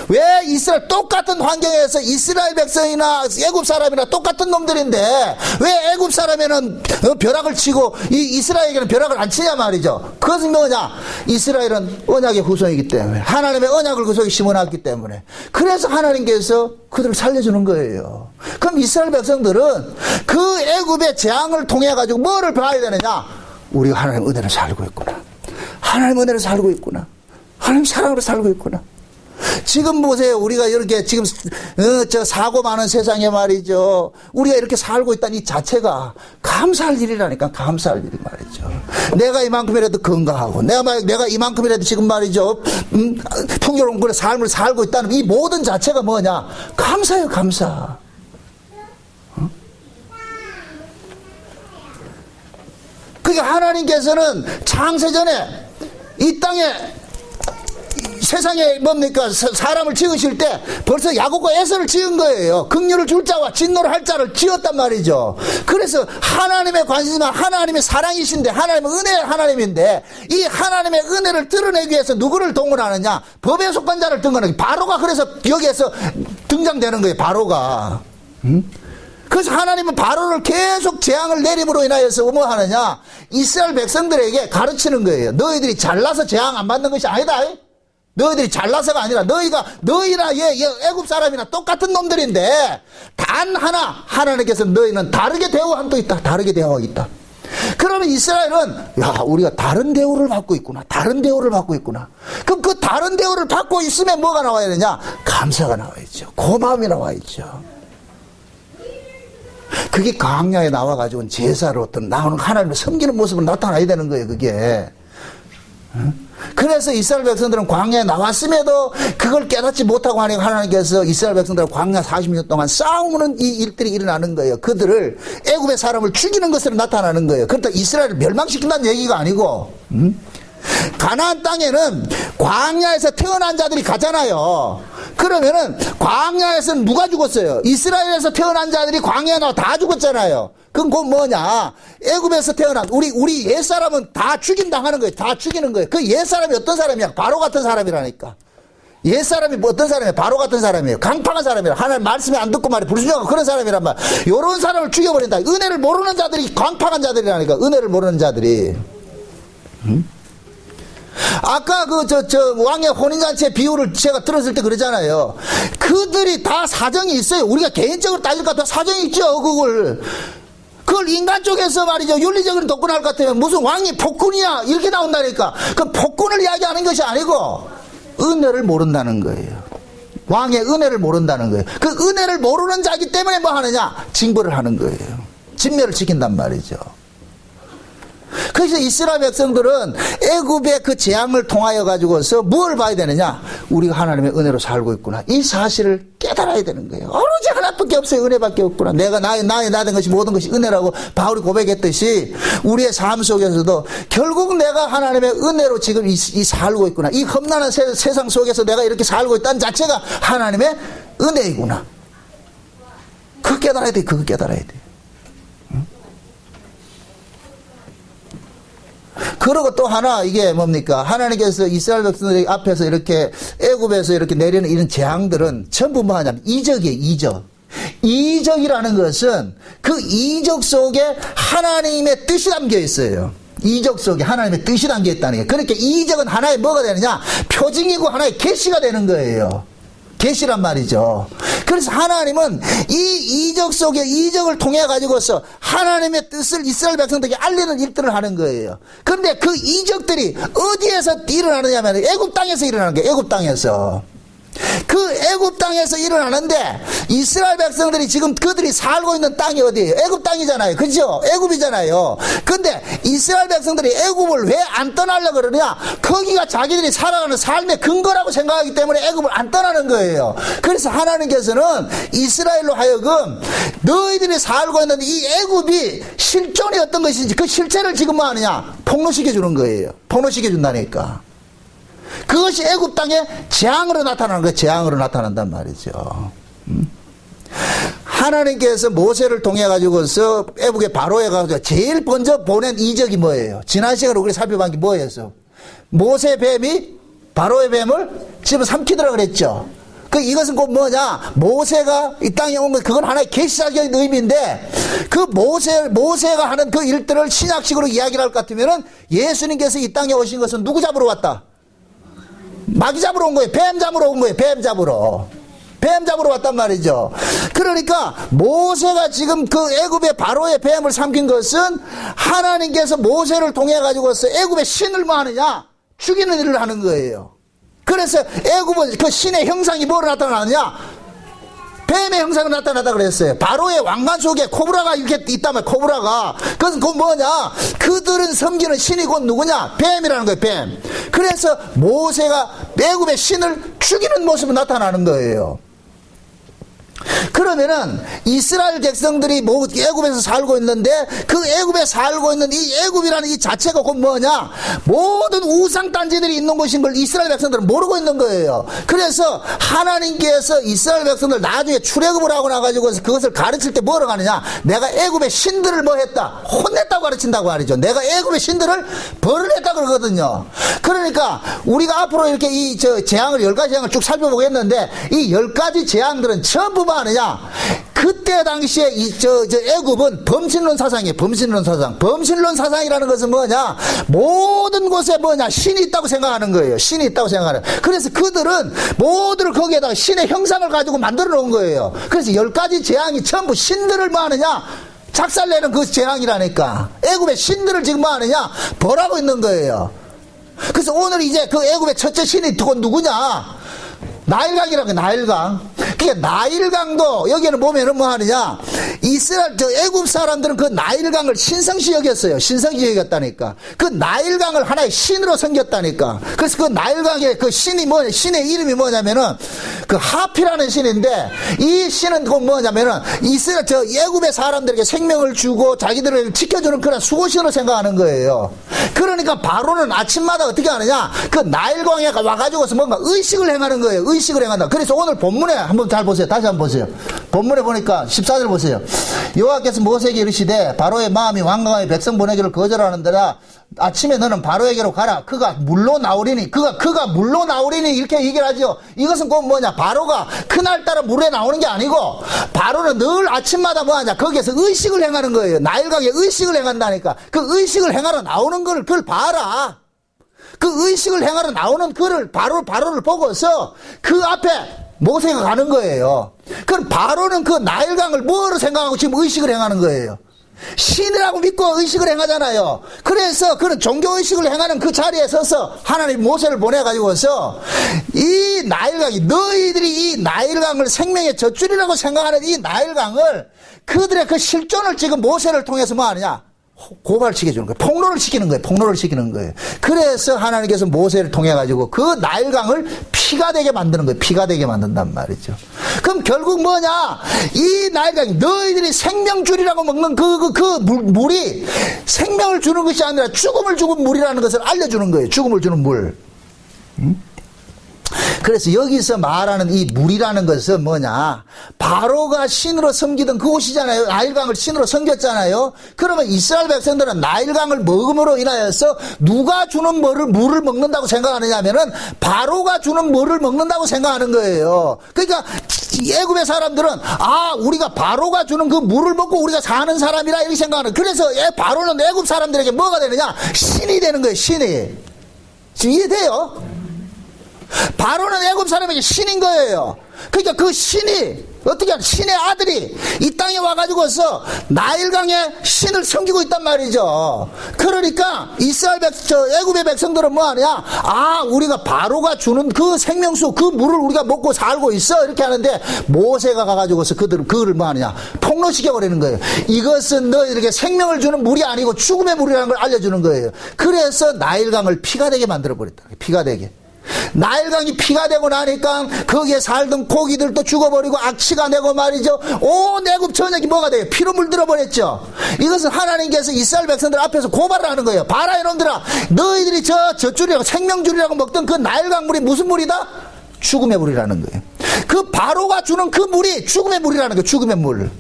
왜 이스라엘 똑같은 환경에서 이스라엘 백성이나 애굽 사람이나 똑같은 놈들인데 왜 애굽 사람에는 벼락을 치고 이스라엘에게는 벼락을 안 치냐 말이죠. 그것은 뭐냐? 이스라엘은 언약의 후손이기 때문에 하나님의 언약을 그 속에 심어놨기 때문에 그래서 하나님께서 그들을 살려주는 거예요. 그럼 이스라엘 백성들은 그 애굽의 재앙을 통해 가지고 뭐를 봐야 되느냐? 우리가 하나님의 은혜를 살고 있구나. 하나님의 은혜를 살고 있구나. 하나님 사랑으로 살고 있구나. 지금 보세요. 우리가 이렇게 지금 사고 많은 세상에 말이죠. 우리가 이렇게 살고 있다는 이 자체가 감사할 일이라니까. 감사할 일이 말이죠. 내가 이만큼이라도 건강하고 내가 이만큼이라도 지금 말이죠. 풍요로운 그런 삶을 살고 있다는 이 모든 자체가 뭐냐? 감사예요. 감사. 그러니까 하나님께서는 창세전에 이 땅에 세상에 뭡니까? 사람을 지으실 때 벌써 야곱과 에서를 지은 거예요. 긍휼을 줄 자와 진노를 할 자를 지었단 말이죠. 그래서 하나님의 관심은 하나님의 사랑이신데, 하나님은 은혜의 하나님인데, 이 하나님의 은혜를 드러내기 위해서 누구를 동원하느냐? 법에 속한 자를 등원하기. 바로가 그래서 여기에서 등장되는 거예요. 바로가. 그래서 하나님은 바로를 계속 재앙을 내림으로 인하여서 뭐 하느냐? 이스라엘 백성들에게 가르치는 거예요. 너희들이 잘나서 재앙 안 받는 것이 아니다. 너희들이 잘나서가 아니라 너희나 애굽 사람이나 똑같은 놈들인데, 단 하나 하나님께서 너희는 다르게 대우한 또 있다. 다르게 대우하고 있다. 그러면 이스라엘은 우리가 다른 대우를 받고 있구나. 다른 대우를 받고 있구나. 그럼 그 다른 대우를 받고 있으면 뭐가 나와야 되냐? 감사가 나와야죠. 고마움이 나와야죠. 그게 광야에 나와가지고 제사로 어떤 나오는 하나님을 섬기는 모습으로 나타나야 되는 거예요. 그게. 그래서 이스라엘 백성들은 광야에 나왔음에도 그걸 깨닫지 못하고 하니까 하나님께서 이스라엘 백성들과 광야 40년 동안 싸우는 이 일들이 일어나는 거예요. 그들을 애굽의 사람을 죽이는 것으로 나타나는 거예요. 그렇다고 이스라엘을 멸망시킨다는 얘기가 아니고, 가나안 땅에는 광야에서 태어난 자들이 가잖아요. 그러면은 광야에서는 누가 죽었어요? 이스라엘에서 태어난 자들이 광야에 나와 다 죽었잖아요. 그건 곧 뭐냐? 애굽에서 태어난 우리 옛사람은 다 죽임당하는 거예요. 다 죽이는 거예요. 그 옛사람이 어떤 사람이야? 바로 같은 사람이라니까. 옛사람이 뭐 어떤 사람이에요? 바로 같은 사람이에요. 강팍한 사람이에요. 하나님 말씀에 안 듣고 말이 불순종하고 그런 사람이란 말. 요런 사람을 죽여버린다. 은혜를 모르는 자들이 강팍한 자들이라니까. 은혜를 모르는 자들이. 아까 왕의 혼인잔치 비유를 제가 들었을 때 그러잖아요. 그들이 다 사정이 있어요. 우리가 개인적으로 따질 것 같아 사정이 있죠. 그걸 인간 쪽에서 말이죠. 윤리적으로 접근할 것 같으면 무슨 왕이 폭군이야 이렇게 나온다니까. 그 폭군을 이야기하는 것이 아니고 은혜를 모른다는 거예요. 왕의 은혜를 모른다는 거예요. 그 은혜를 모르는 자이기 때문에 뭐 하느냐? 징벌을 하는 거예요. 진멸을 지킨단 말이죠. 그래서 이스라엘 백성들은 애굽의 그 재앙을 통하여 가지고서 뭘 봐야 되느냐? 우리가 하나님의 은혜로 살고 있구나. 이 사실을 깨달아야 되는 거예요. 오로지 하나밖에 없어요. 은혜밖에 없구나. 내가 나의 나된 것이 모든 것이 은혜라고 바울이 고백했듯이 우리의 삶 속에서도 결국 내가 하나님의 은혜로 지금 이 살고 있구나. 이 험난한 세상 속에서 내가 이렇게 살고 있다는 자체가 하나님의 은혜이구나. 그거 깨달아야 돼. 그거 깨달아야 돼. 그리고 또 하나 이게 뭡니까? 하나님께서 이스라엘 백성들 앞에서 이렇게 애굽에서 이렇게 내리는 이런 재앙들은 전부 뭐 하냐면 이적이에요. 이적. 이적이라는 것은 그 이적 속에 하나님의 뜻이 담겨 있어요. 이적 속에 하나님의 뜻이 담겨 있다는 게. 그러니까 이적은 하나의 뭐가 되느냐? 표징이고 하나의 계시가 되는 거예요. 계시란 말이죠. 그래서 하나님은 이 이적 속에 이적을 통해 가지고서 하나님의 뜻을 이스라엘 백성들에게 알리는 일들을 하는 거예요. 그런데 그 이적들이 어디에서 일어나느냐면 애굽 땅에서 일어나는 거예요. 애굽 땅에서. 그 애굽 땅에서 일어나는데 이스라엘 백성들이 지금 그들이 살고 있는 땅이 어디예요? 애굽 땅이잖아요. 그죠? 애굽이잖아요. 근데 이스라엘 백성들이 애굽을 왜 안 떠나려고 그러냐? 거기가 자기들이 살아가는 삶의 근거라고 생각하기 때문에 애굽을 안 떠나는 거예요. 그래서 하나님께서는 이스라엘로 하여금 너희들이 살고 있는 이 애굽이 실존이 어떤 것인지 그 실체를 지금 뭐 하느냐? 폭로시켜 주는 거예요. 폭로시켜 준다니까. 그것이 애굽 땅의 재앙으로 나타나는 거예요. 재앙으로 나타난단 말이죠. 하나님께서 모세를 통해 가지고서 애굽의 바로에 가서 제일 먼저 보낸 이적이 뭐예요? 지난 시간에 우리 살펴본 게 뭐였어? 모세 뱀이 바로의 뱀을 집어삼키더라 그랬죠. 이것은 곧 뭐냐? 모세가 이 땅에 온 것, 그건 하나의 계시적인 의미인데, 그 모세가 하는 그 일들을 신약식으로 이야기를 할 것 같으면은 예수님께서 이 땅에 오신 것은 누구 잡으러 왔다? 마귀 잡으러 온 거예요. 뱀 잡으러 온 거예요. 뱀 잡으러 왔단 말이죠. 그러니까 모세가 지금 그 애굽의 바로의 뱀을 삼킨 것은 하나님께서 모세를 통해 가지고서 애굽의 신을 뭐 하느냐? 죽이는 일을 하는 거예요. 그래서 애굽은 그 신의 형상이 뭐로 나타나느냐? 뱀의 형상으로 나타났다 그랬어요. 바로의 왕관 속에 코브라가 이렇게 있다면 코브라가. 그것은 곧 뭐냐? 그들은 섬기는 신이 곧 누구냐? 뱀이라는 거예요. 뱀. 그래서 모세가 애굽의 신을 죽이는 모습으로 나타나는 거예요. 그러면은 이스라엘 백성들이 뭐 애굽에서 살고 있는데 그 애굽에 살고 있는 이 애굽이라는 이 자체가 곧 뭐냐? 모든 우상 단지들이 있는 곳인 걸 이스라엘 백성들은 모르고 있는 거예요. 그래서 하나님께서 이스라엘 백성들 나중에 출애굽을 하고 나가지고 그것을 가르칠 때 뭐라고 하느냐? 내가 애굽의 신들을 뭐 했다? 혼냈다고 가르친다고 말이죠. 내가 애굽의 신들을 벌을 했다 그러거든요. 그러니까 우리가 앞으로 이렇게 이 재앙을 10가지 재앙을 쭉 살펴보겠는데 이 10가지 재앙들은 전부 뭐 하느냐? 그때 당시에 애굽은 범신론 사상이에요. 범신론 사상. 범신론 사상이라는 것은 뭐냐? 모든 곳에 뭐냐? 신이 있다고 생각하는 거예요. 신이 있다고 생각하는. 그래서 그들은 모두를 거기에다가 신의 형상을 가지고 만들어 놓은 거예요. 그래서 10가지 재앙이 전부 신들을 뭐 하느냐? 작살내는 그 재앙이라니까. 애굽의 신들을 지금 뭐 하느냐? 벌하고 있는 거예요. 그래서 오늘 이제 그 애굽의 첫째 신이 누구냐? 나일강이라는 게 나일강. 그게 나일강도 여기에는 보면은 뭐 하느냐? 이스라엘 애굽 사람들은 그 나일강을 신성시 여겼어요. 신성시 여겼다니까. 그 나일강을 하나의 신으로 섬겼다니까. 그래서 그 나일강의 그 신이 뭐냐? 신의 이름이 뭐냐면은 그 하피라는 신인데 이 신은 그 뭐냐면은 이스라엘 애굽의 사람들에게 생명을 주고 자기들을 지켜주는 그런 수호신으로 생각하는 거예요. 그러니까 바로는 아침마다 어떻게 하느냐? 그 나일강에 와가지고서 뭔가 의식을 행하는 거예요. 의식을 행한다. 그래서 오늘 본문에 한번 잘 보세요. 다시 한번 보세요. 본문에 보니까 14절 보세요. 여호와께서 모세에게 이르시되 바로의 마음이 완강하여 백성 보내기를 거절하는데라 아침에 너는 바로에게로 가라. 그가 물로 나오리니 그가 물로 나오리니 이렇게 얘기를 하죠. 이것은 꼭 뭐냐? 바로가 그날따라 물에 나오는 게 아니고 바로는 늘 아침마다 뭐하냐? 거기에서 의식을 행하는 거예요. 나일강에 의식을 행한다니까. 그 의식을 행하러 나오는 걸 그걸 봐라. 그 의식을 행하러 나오는 그를 바로를 보고서 그 앞에 모세가 가는 거예요. 그럼 바로는 그 나일강을 뭐로 생각하고 지금 의식을 행하는 거예요. 신이라고 믿고 의식을 행하잖아요. 그래서 그런 종교의식을 행하는 그 자리에 서서 하나님 모세를 보내가지고서 이 나일강이 너희들이 이 나일강을 생명의 젖줄이라고 생각하는 이 나일강을 그들의 그 실존을 지금 모세를 통해서 뭐 하느냐? 고발시켜주는 거예요. 폭로를 시키는 거예요. 폭로를 시키는 거예요. 그래서 하나님께서 모세를 통해가지고 그 나일강을 피가 되게 만드는 거예요. 피가 되게 만든단 말이죠. 그럼 결국 뭐냐? 이 나일강이 너희들이 생명줄이라고 먹는 물이 생명을 주는 것이 아니라 죽음을 주는 물이라는 것을 알려주는 거예요. 죽음을 주는 물. 그래서 여기서 말하는 이 물이라는 것은 뭐냐? 바로가 신으로 섬기던 그곳이잖아요. 나일강을 신으로 섬겼잖아요. 그러면 이스라엘 백성들은 나일강을 먹음으로 인하여서 누가 주는 물을 먹는다고 생각하느냐면은 바로가 주는 물을 먹는다고 생각하는 거예요. 그러니까 애굽의 사람들은 우리가 바로가 주는 그 물을 먹고 우리가 사는 사람이라 이렇게 생각하는. 그래서 바로는 애굽 사람들에게 뭐가 되느냐? 신이 되는 거예요. 신이. 지금 이해돼요? 바로는 애굽 사람에게 신인 거예요. 그러니까 그 신이 어떻게 하냐? 신의 아들이 이 땅에 와가지고서 나일강의 신을 섬기고 있단 말이죠. 그러니까 이스라엘 애굽의 백성들은 뭐 하냐? 우리가 바로가 주는 그 생명수 그 물을 우리가 먹고 살고 있어 이렇게 하는데 모세가 가가지고서 그거를 뭐 하느냐? 폭로시켜 버리는 거예요. 이것은 너희들에게 생명을 주는 물이 아니고 죽음의 물이라는 걸 알려주는 거예요. 그래서 나일강을 피가 되게 만들어 버렸다. 피가 되게. 나일강이 피가 되고 나니까 거기에 살던 고기들도 죽어버리고 악취가 내고 말이죠. 온 애굽 전역이 뭐가 돼요? 피로 물들어 버렸죠. 이것은 하나님께서 이스라엘 백성들 앞에서 고발을 하는 거예요. 봐라 이놈들아, 너희들이 젖줄이라고 생명줄이라고 먹던 그 나일강 물이 무슨 물이다? 죽음의 물이라는 거예요. 그 바로가 주는 그 물이 죽음의 물이라는 거예요. 죽음의 물.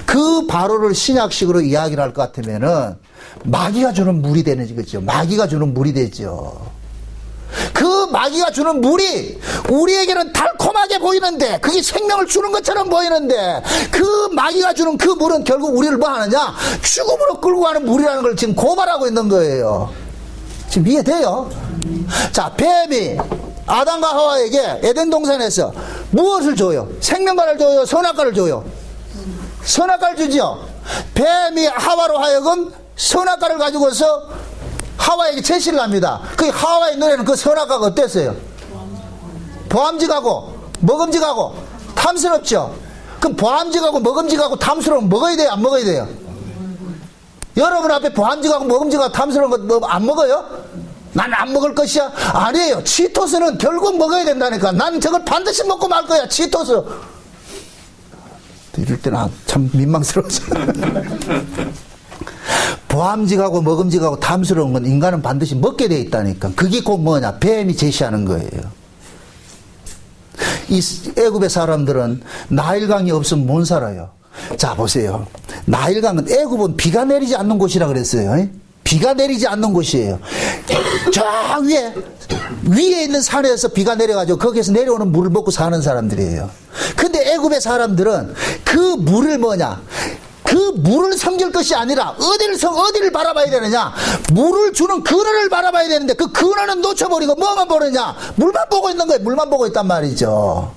그 바로를 신약식으로 이야기를 할 것 같으면은 마귀가 주는 물이 되는 거죠. 마귀가 주는 물이 되죠. 그 마귀가 주는 물이 우리에게는 달콤하게 보이는데 그게 생명을 주는 것처럼 보이는데 그 마귀가 주는 그 물은 결국 우리를 뭐 하느냐? 죽음으로 끌고 가는 물이라는 걸 지금 고발하고 있는 거예요. 지금 이해돼요? 자, 뱀이 아담과 하와에게 에덴 동산에서 무엇을 줘요? 생명과를 줘요? 선악과를 줘요? 선악과를 주죠. 뱀이 하와로 하여금 선악과를 가지고서 하와에게 제시를 합니다. 그 하와의 눈에는 그 선악과가 어땠어요? 보암직하고 먹음직하고 탐스럽죠. 그럼 보암직하고 먹음직하고 탐스러우면 먹어야 돼요? 안 먹어야 돼요? 여러분 앞에 보암직하고 먹음직하고 탐스러운 거 안 먹어요? 난 안 먹을 것이야? 아니에요. 치토스는 결국 먹어야 된다니까. 난 저걸 반드시 먹고 말 거야. 치토스. 이럴 때는 참 민망스러워서. 보암직하고 먹음직하고 탐스러운 건 인간은 반드시 먹게 돼 있다니까. 그게 꼭 뭐냐? 뱀이 제시하는 거예요. 이 애굽의 사람들은 나일강이 없으면 못 살아요. 자, 보세요. 나일강은, 애굽은 비가 내리지 않는 곳이라 그랬어요. 비가 내리지 않는 곳이에요. 저 위에 있는 산에서 비가 내려가지고 거기에서 내려오는 물을 먹고 사는 사람들이에요. 근데 애굽의 사람들은 그 물을 뭐냐? 그 물을 섬길 것이 아니라 어디를 바라봐야 되느냐? 물을 주는 근원을 바라봐야 되는데 그 근원은 놓쳐버리고 뭐만 보느냐? 물만 보고 있는 거예요. 물만 보고 있단 말이죠.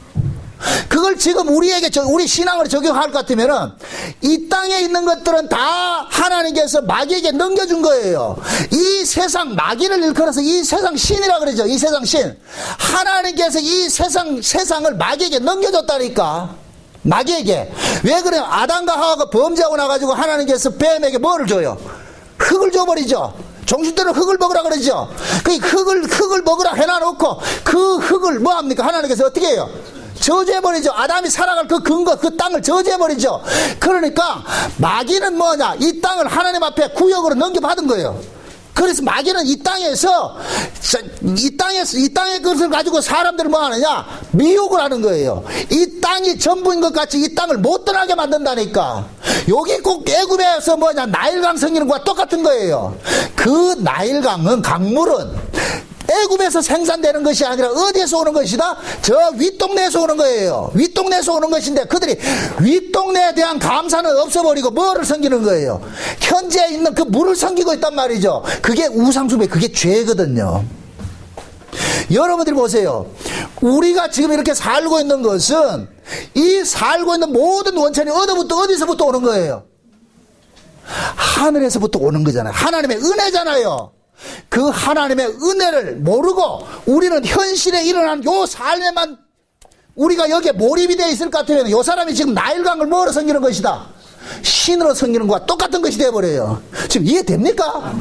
그걸 지금 우리에게, 우리 신앙을 적용할 것 같으면은 이 땅에 있는 것들은 다 하나님께서 마귀에게 넘겨준 거예요. 이 세상, 마귀를 일컬어서 이 세상 신이라 그러죠. 이 세상 신. 하나님께서 이 세상을 마귀에게 넘겨줬다니까. 마귀에게. 왜 그래요? 아담과 하와가 범죄하고 나가지고 하나님께서 뱀에게 뭐를 줘요? 흙을 줘버리죠. 종신대로 흙을 먹으라 그러죠. 그 흙을 먹으라 해놔놓고 그 흙을 뭐 합니까? 하나님께서 어떻게 해요? 저주해버리죠. 아담이 살아갈 그 근거, 그 땅을 저주해버리죠. 그러니까 마귀는 뭐냐? 이 땅을 하나님 앞에 구역으로 넘겨받은 거예요. 그래서 마귀는 이 땅의 것을 가지고 사람들을 뭐 하느냐? 미혹을 하는 거예요. 이 땅이 전부인 것 같이 이 땅을 못 떠나게 만든다니까. 여기 꼭 애굽에서 뭐냐? 나일강 생기는 것과 똑같은 거예요. 그 나일강은, 강물은 애굽에서 생산되는 것이 아니라 어디에서 오는 것이다? 저 윗동네에서 오는 거예요. 윗동네에서 오는 것인데 그들이 윗동네에 대한 감사는 없어버리고 뭐를 섬기는 거예요? 현재 있는 그 물을 섬기고 있단 말이죠. 그게 우상숭배, 그게 죄거든요. 여러분들이 보세요. 우리가 지금 이렇게 살고 있는 것은 이 살고 있는 모든 원천이 어디서부터 오는 거예요? 하늘에서부터 오는 거잖아요. 하나님의 은혜잖아요. 그 하나님의 은혜를 모르고 우리는 현실에 일어난 요 삶에만 우리가 여기에 몰입이 되어 있을 것 같으면 요 사람이 지금 나일강을 뭐로 섬기는 것이다? 신으로 섬기는 것과 똑같은 것이 되어버려요. 지금 이해됩니까?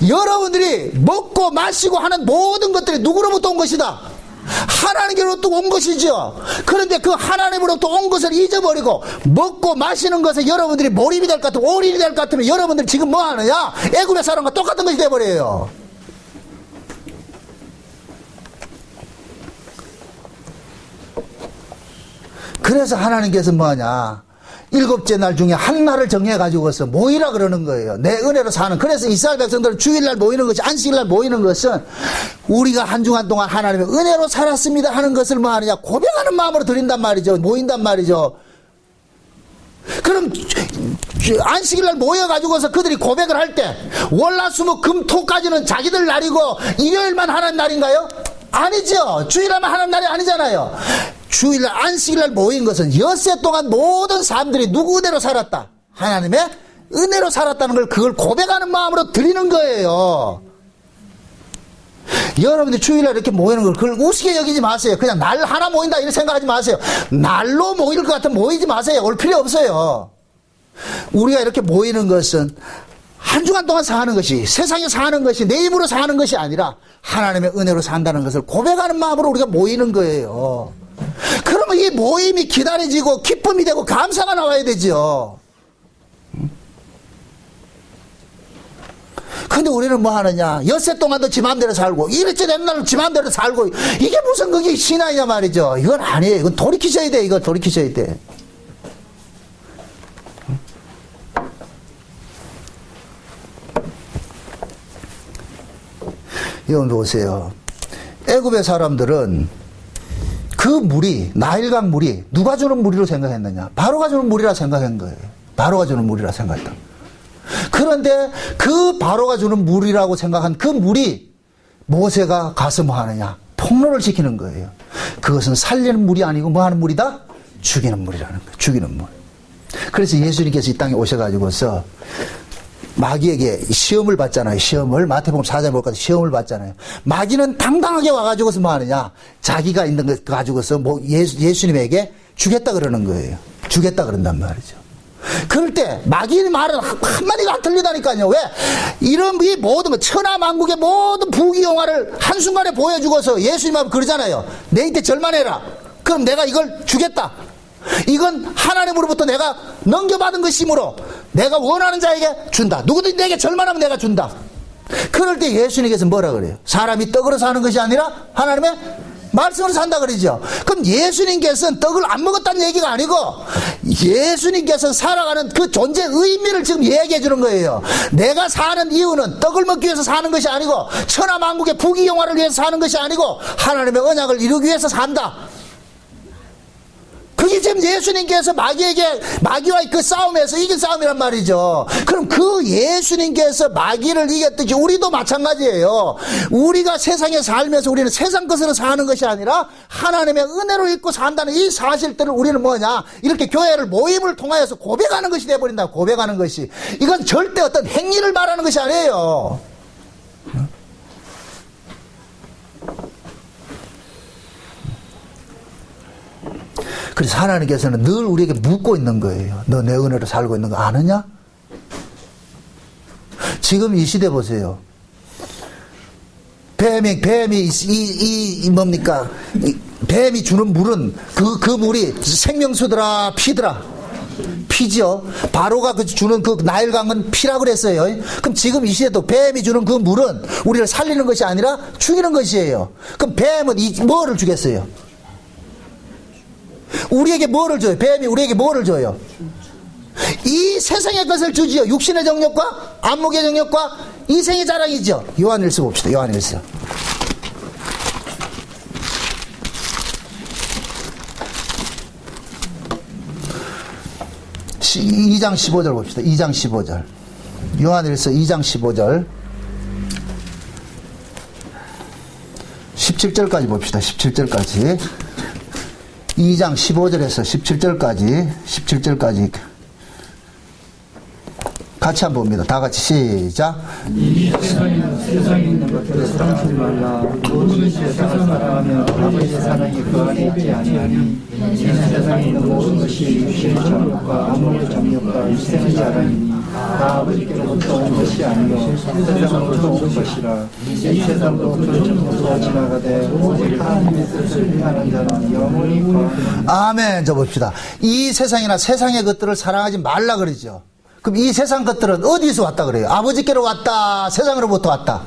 여러분들이 먹고 마시고 하는 모든 것들이 누구로부터 온 것이다? 하나님께로부터 온 것이죠. 그런데 그 하나님으로부터 온 것을 잊어버리고 먹고 마시는 것에 여러분들이 몰입이 될 것 같으면, 올인이 될 것 같으면 여러분들이 지금 뭐 하느냐? 애굽의 사람과 똑같은 것이 되어버려요. 그래서 하나님께서 뭐하냐? 일곱째 날 중에 한 날을 정해가지고서 모이라 그러는 거예요. 내 은혜로 사는. 그래서 이스라엘 백성들은 주일날 모이는 것이, 안식일날 모이는 것은 우리가 한 주간 동안 하나님의 은혜로 살았습니다 하는 것을 뭐 하느냐? 고백하는 마음으로 드린단 말이죠. 모인단 말이죠. 그럼 안식일날 모여가지고서 그들이 고백을 할 때 월화수목금토까지는 자기들 날이고 일요일만 하는 날인가요? 아니죠. 주일날만 하는 날이 아니잖아요. 주일날 안식일날 모인 것은 엿새 동안 모든 사람들이 누구 은혜로 살았다? 하나님의 은혜로 살았다는 걸, 그걸 고백하는 마음으로 드리는 거예요. 여러분들 주일날 이렇게 모이는 걸 그걸 우습게 여기지 마세요. 그냥 날 하나 모인다 이렇게 생각하지 마세요. 날로 모일 것 같으면 모이지 마세요. 올 필요 없어요. 우리가 이렇게 모이는 것은 한 주간 동안 사는 것이, 세상에 사는 것이, 내 힘으로 사는 것이 아니라 하나님의 은혜로 산다는 것을 고백하는 마음으로 우리가 모이는 거예요. 그러면 이 모임이 기다려지고 기쁨이 되고 감사가 나와야 되죠. 근데 우리는 뭐 하느냐? 엿새 동안도 지 마음대로 살고 일일째 된 날은 지 마음대로 살고, 이게 무슨 그게 신앙이냐 말이죠. 이건 아니에요. 이건 돌이키셔야 돼. 이거 돌이키셔야 돼. 여러분 보세요. 애굽의 사람들은 그 물이, 나일강 물이 누가 주는 물이라고 생각했느냐? 바로가 주는 물이라 생각한 거예요. 바로가 주는 물이라 생각했다. 그런데 그 바로가 주는 물이라고 생각한 그 물이 모세가 가서 뭐 하느냐? 폭로를 시키는 거예요. 그것은 살리는 물이 아니고 뭐 하는 물이다? 죽이는 물이라는 거예요. 죽이는 물. 그래서 예수님께서 이 땅에 오셔가지고서 마귀에게 시험을 받잖아요. 시험을 마태복음 4장 볼까지 시험을 받잖아요. 마귀는 당당하게 와가지고서 뭐 하느냐? 자기가 있는 것 가지고서 뭐 예수님에게 주겠다 그러는 거예요. 주겠다 그런단 말이죠. 그럴 때 마귀의 말은 한마디가 안 틀리다니까요. 왜? 이런 이 모든 거 천하만국의 모든 부귀영화를 한순간에 보여주고서 예수님 앞에 그러잖아요. 내 이때 절만해라. 그럼 내가 이걸 주겠다. 이건 하나님으로부터 내가 넘겨받은 것이므로 내가 원하는 자에게 준다. 누구든지 내게 절만하면 내가 준다. 그럴 때 예수님께서 뭐라 그래요? 사람이 떡으로 사는 것이 아니라 하나님의 말씀으로 산다 그러죠. 그럼 예수님께서는 떡을 안 먹었다는 얘기가 아니고 예수님께서 살아가는 그 존재의 의미를 지금 얘기해 주는 거예요. 내가 사는 이유는 떡을 먹기 위해서 사는 것이 아니고 천하만국의 부귀영화를 위해서 사는 것이 아니고 하나님의 언약을 이루기 위해서 산다. 그게 지금 예수님께서 마귀와의 그 싸움에서 이긴 싸움이란 말이죠. 그럼 그 예수님께서 마귀를 이겼듯이 우리도 마찬가지예요. 우리가 세상에 살면서 우리는 세상 것으로 사는 것이 아니라 하나님의 은혜로 입고 산다는 이 사실들을 우리는 뭐냐? 이렇게 교회를 모임을 통하여서 고백하는 것이 되어버린다. 고백하는 것이. 이건 절대 어떤 행위를 말하는 것이 아니에요. 그래서 하나님께서는 늘 우리에게 묻고 있는 거예요. 너 내 은혜로 살고 있는 거 아느냐? 지금 이 시대 보세요. 뱀이 뭡니까? 뱀이 주는 물은 그 물이 생명수더라, 피더라. 피죠. 바로가 주는 그 나일강은 피라 그랬어요. 그럼 지금 이 시대도 뱀이 주는 그 물은 우리를 살리는 것이 아니라 죽이는 것이에요. 그럼 뱀은 뭐를 주겠어요? 우리에게 뭐를 줘요? 뱀이 우리에게 뭐를 줘요? 이 세상의 것을 주지요. 육신의 정욕과 안목의 정욕과 이생의 자랑이죠. 요한일서 봅시다. 요한일서 2장 15절 봅시다. 2장 15절. 요한일서 2장 15절 17절까지 봅시다. 17절까지 2장 15절에서 17절까지 같이 한번 봅니다. 다 같이 시작. 이 세상에 있는 것들을 사랑하지 말라. 모든 세상을 사랑하면 아버지의 사랑이 그 안에 있지 아니하니 이 세상에 있는 모든 것이 육신의 정욕과 안목의 정욕과 일생의 자랑이니 다 아버지께로부터 온 것이 아니요 세상으로부터 온 것이라. 이 세상도 그 정욕으로 지나가되 오직 하나님의 뜻을 행하는 자는 영원히 거하리라. 아멘. 저 봅시다. 이 세상이나 세상의 것들을 사랑하지 말라 그러죠. 그럼 이 세상 것들은 어디서 왔다 그래요? 아버지께로 왔다, 세상으로부터 왔다.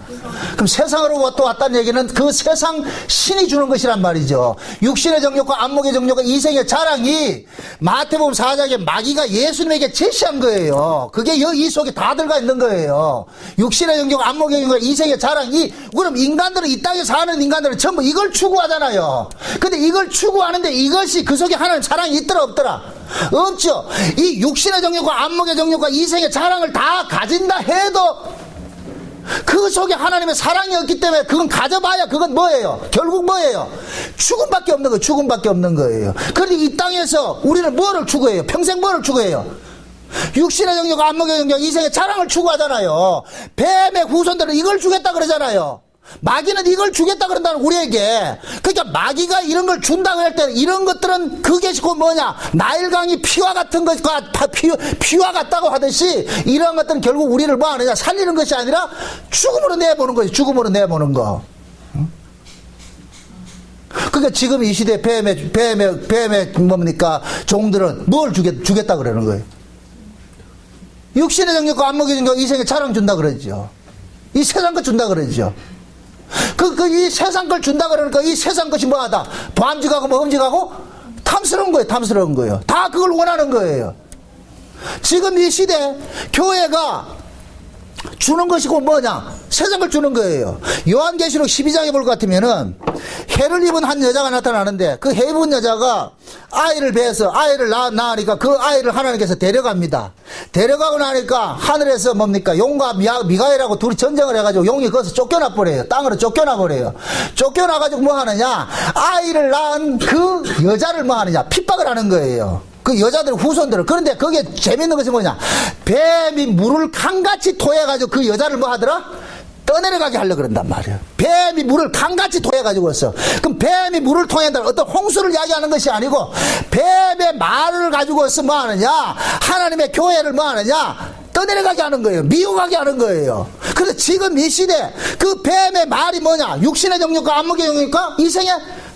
그럼 세상으로부터 왔다는 얘기는 그 세상 신이 주는 것이란 말이죠. 육신의 정욕과 안목의 정욕과 이생의 자랑이 마태복음 4장에 마귀가 예수님에게 제시한 거예요. 그게 이 속에 다 들어가 있는 거예요. 육신의 정욕, 안목의 정욕, 이생의 자랑이. 그럼 인간들은 이 땅에 사는 인간들은 전부 이걸 추구하잖아요. 근데 이걸 추구하는데 이것이 그 속에 하나님 사랑이 있더라 없더라? 없죠. 이 육신의 정욕과 안목의 정욕과 이생의 자랑을 다 가진다 해도 그 속에 하나님의 사랑이 없기 때문에 그건 가져봐야 그건 뭐예요? 결국 뭐예요? 죽음밖에 없는 거예요. 죽음밖에 없는 거예요. 그런데 이 땅에서 우리는 뭐를 추구해요? 평생 뭐를 추구해요? 육신의 정욕, 안목의 정욕, 이생의 자랑을 추구하잖아요. 뱀의 후손들은 이걸 주겠다 그러잖아요. 마귀는 이걸 주겠다 그런다는 우리에게. 그러니까 마귀가 이런 걸 준다고 할 때 이런 것들은 그게 곧 뭐냐? 나일강이 피와 같은 것과 피와 같다고 하듯이 이러한 것들은 결국 우리를 뭐 하느냐? 살리는 것이 아니라 죽음으로 내보는 거지. 죽음으로 내보는 거. 그러니까 지금 이 시대 뱀의 뭡니까? 종들은 뭘 주겠다 그러는 거예요? 육신의 정욕과 안목의 정욕, 이생의 자랑 준다 그러죠. 이 세상 것 준다 그러죠. 이 세상 걸 준다 그러니까 이 세상 것이 뭐하다? 범직하고 뭐 흠직하고 탐스러운 거예요. 탐스러운 거예요. 다 그걸 원하는 거예요. 지금 이 시대 교회가 주는 것이 곧 뭐냐? 세상 걸 주는 거예요. 요한계시록 12장에 볼 것 같으면은 해를 입은 한 여자가 나타나는데 그 해 입은 여자가 아이를 배해서 아이를 낳으니까 그 아이를 하나님께서 데려갑니다. 데려가고 나니까 하늘에서 뭡니까? 용과 미가엘하고 둘이 전쟁을 해가지고 용이 거기서 쫓겨나 버려요. 땅으로 쫓겨나 버려요. 쫓겨나가지고 뭐 하느냐? 아이를 낳은 그 여자를 뭐 하느냐? 핍박을 하는 거예요. 그 여자들 후손들을. 그런데 거기에 재밌는 것이 뭐냐? 뱀이 물을 강같이 토해가지고 그 여자를 뭐 하더라? 떠내려가게 하려고 그런단 말이에요. 뱀이 물을 강같이 토해가지고서. 그럼 뱀이 물을 통한다는 어떤 홍수를 이야기하는 것이 아니고 뱀의 말을 가지고서 뭐 하느냐, 하나님의 교회를 뭐 하느냐, 떠내려가게 하는 거예요. 미혹하게 하는 거예요. 그래서 지금 이 시대 그 뱀의 말이 뭐냐, 육신의 정욕과 안목의 정욕과 이생의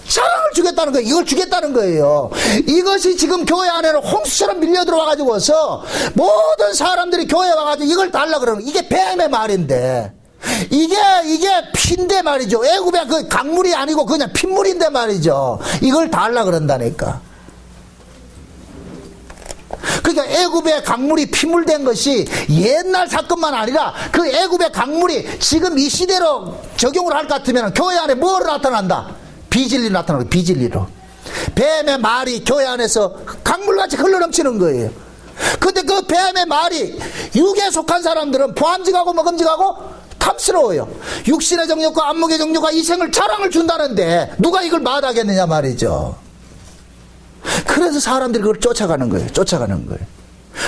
사랑을 주겠다는 거예요. 이걸 주겠다는 거예요. 이것이 지금 교회 안에는 홍수처럼 밀려 들어와 가지고서 모든 사람들이 교회에 와가지고 이걸 달라 그러는, 이게 뱀의 말인데, 이게 피인데 말이죠. 애굽의 그 강물이 아니고 그냥 핏물인데 말이죠. 이걸 달라 그런다니까. 그러니까 애굽의 강물이 피물된 것이 옛날 사건만 아니라 그 애굽의 강물이 지금 이 시대로 적용을 할 것 같으면 교회 안에 뭐로 나타난다? 비진리로 나타나고, 비진리로. 뱀의 말이 교회 안에서 강물같이 흘러넘치는 거예요. 근데 그 뱀의 말이 육에 속한 사람들은 보암직하고 먹음직하고 탐스러워요. 육신의 정욕과 안목의 정욕과 이생을 자랑을 준다는데 누가 이걸 마다하겠느냐 말이죠. 그래서 사람들이 그걸 쫓아가는 거예요. 쫓아가는 거예요.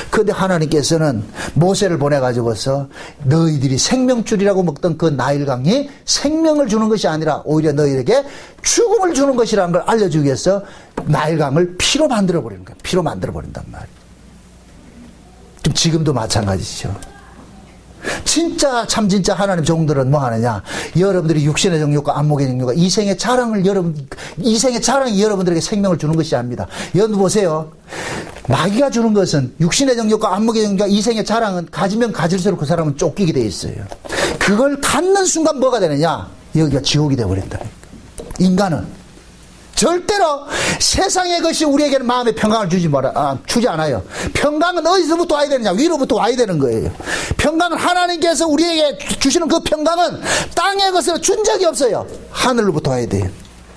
그런데 하나님께서는 모세를 보내가지고서 너희들이 생명줄이라고 먹던 그 나일강이 생명을 주는 것이 아니라 오히려 너희에게 죽음을 주는 것이라는 걸 알려주기 위해서 나일강을 피로 만들어버리는 거예요. 피로 만들어버린단 말이에요. 지금도 마찬가지죠. 진짜 참 진짜 하나님 종들은 뭐 하느냐, 여러분들이 육신의 정욕과 안목의 정욕과 이생의 자랑이 여러분들에게 생명을 주는 것이 아닙니다. 여러분 보세요. 마귀가 주는 것은, 육신의 정욕과 안목의 정욕과 이생의 자랑은 가지면 가질수록 그 사람은 쫓기게 돼 있어요. 그걸 갖는 순간 뭐가 되느냐, 여기가 지옥이 되어버린다. 인간은 절대로 세상의 것이 우리에게는 마음의 평강을 주지 않아요. 평강은 어디서부터 와야 되느냐? 위로부터 와야 되는 거예요. 평강은 하나님께서 우리에게 주시는 그 평강은 땅의 것으로 준 적이 없어요. 하늘로부터 와야 돼요.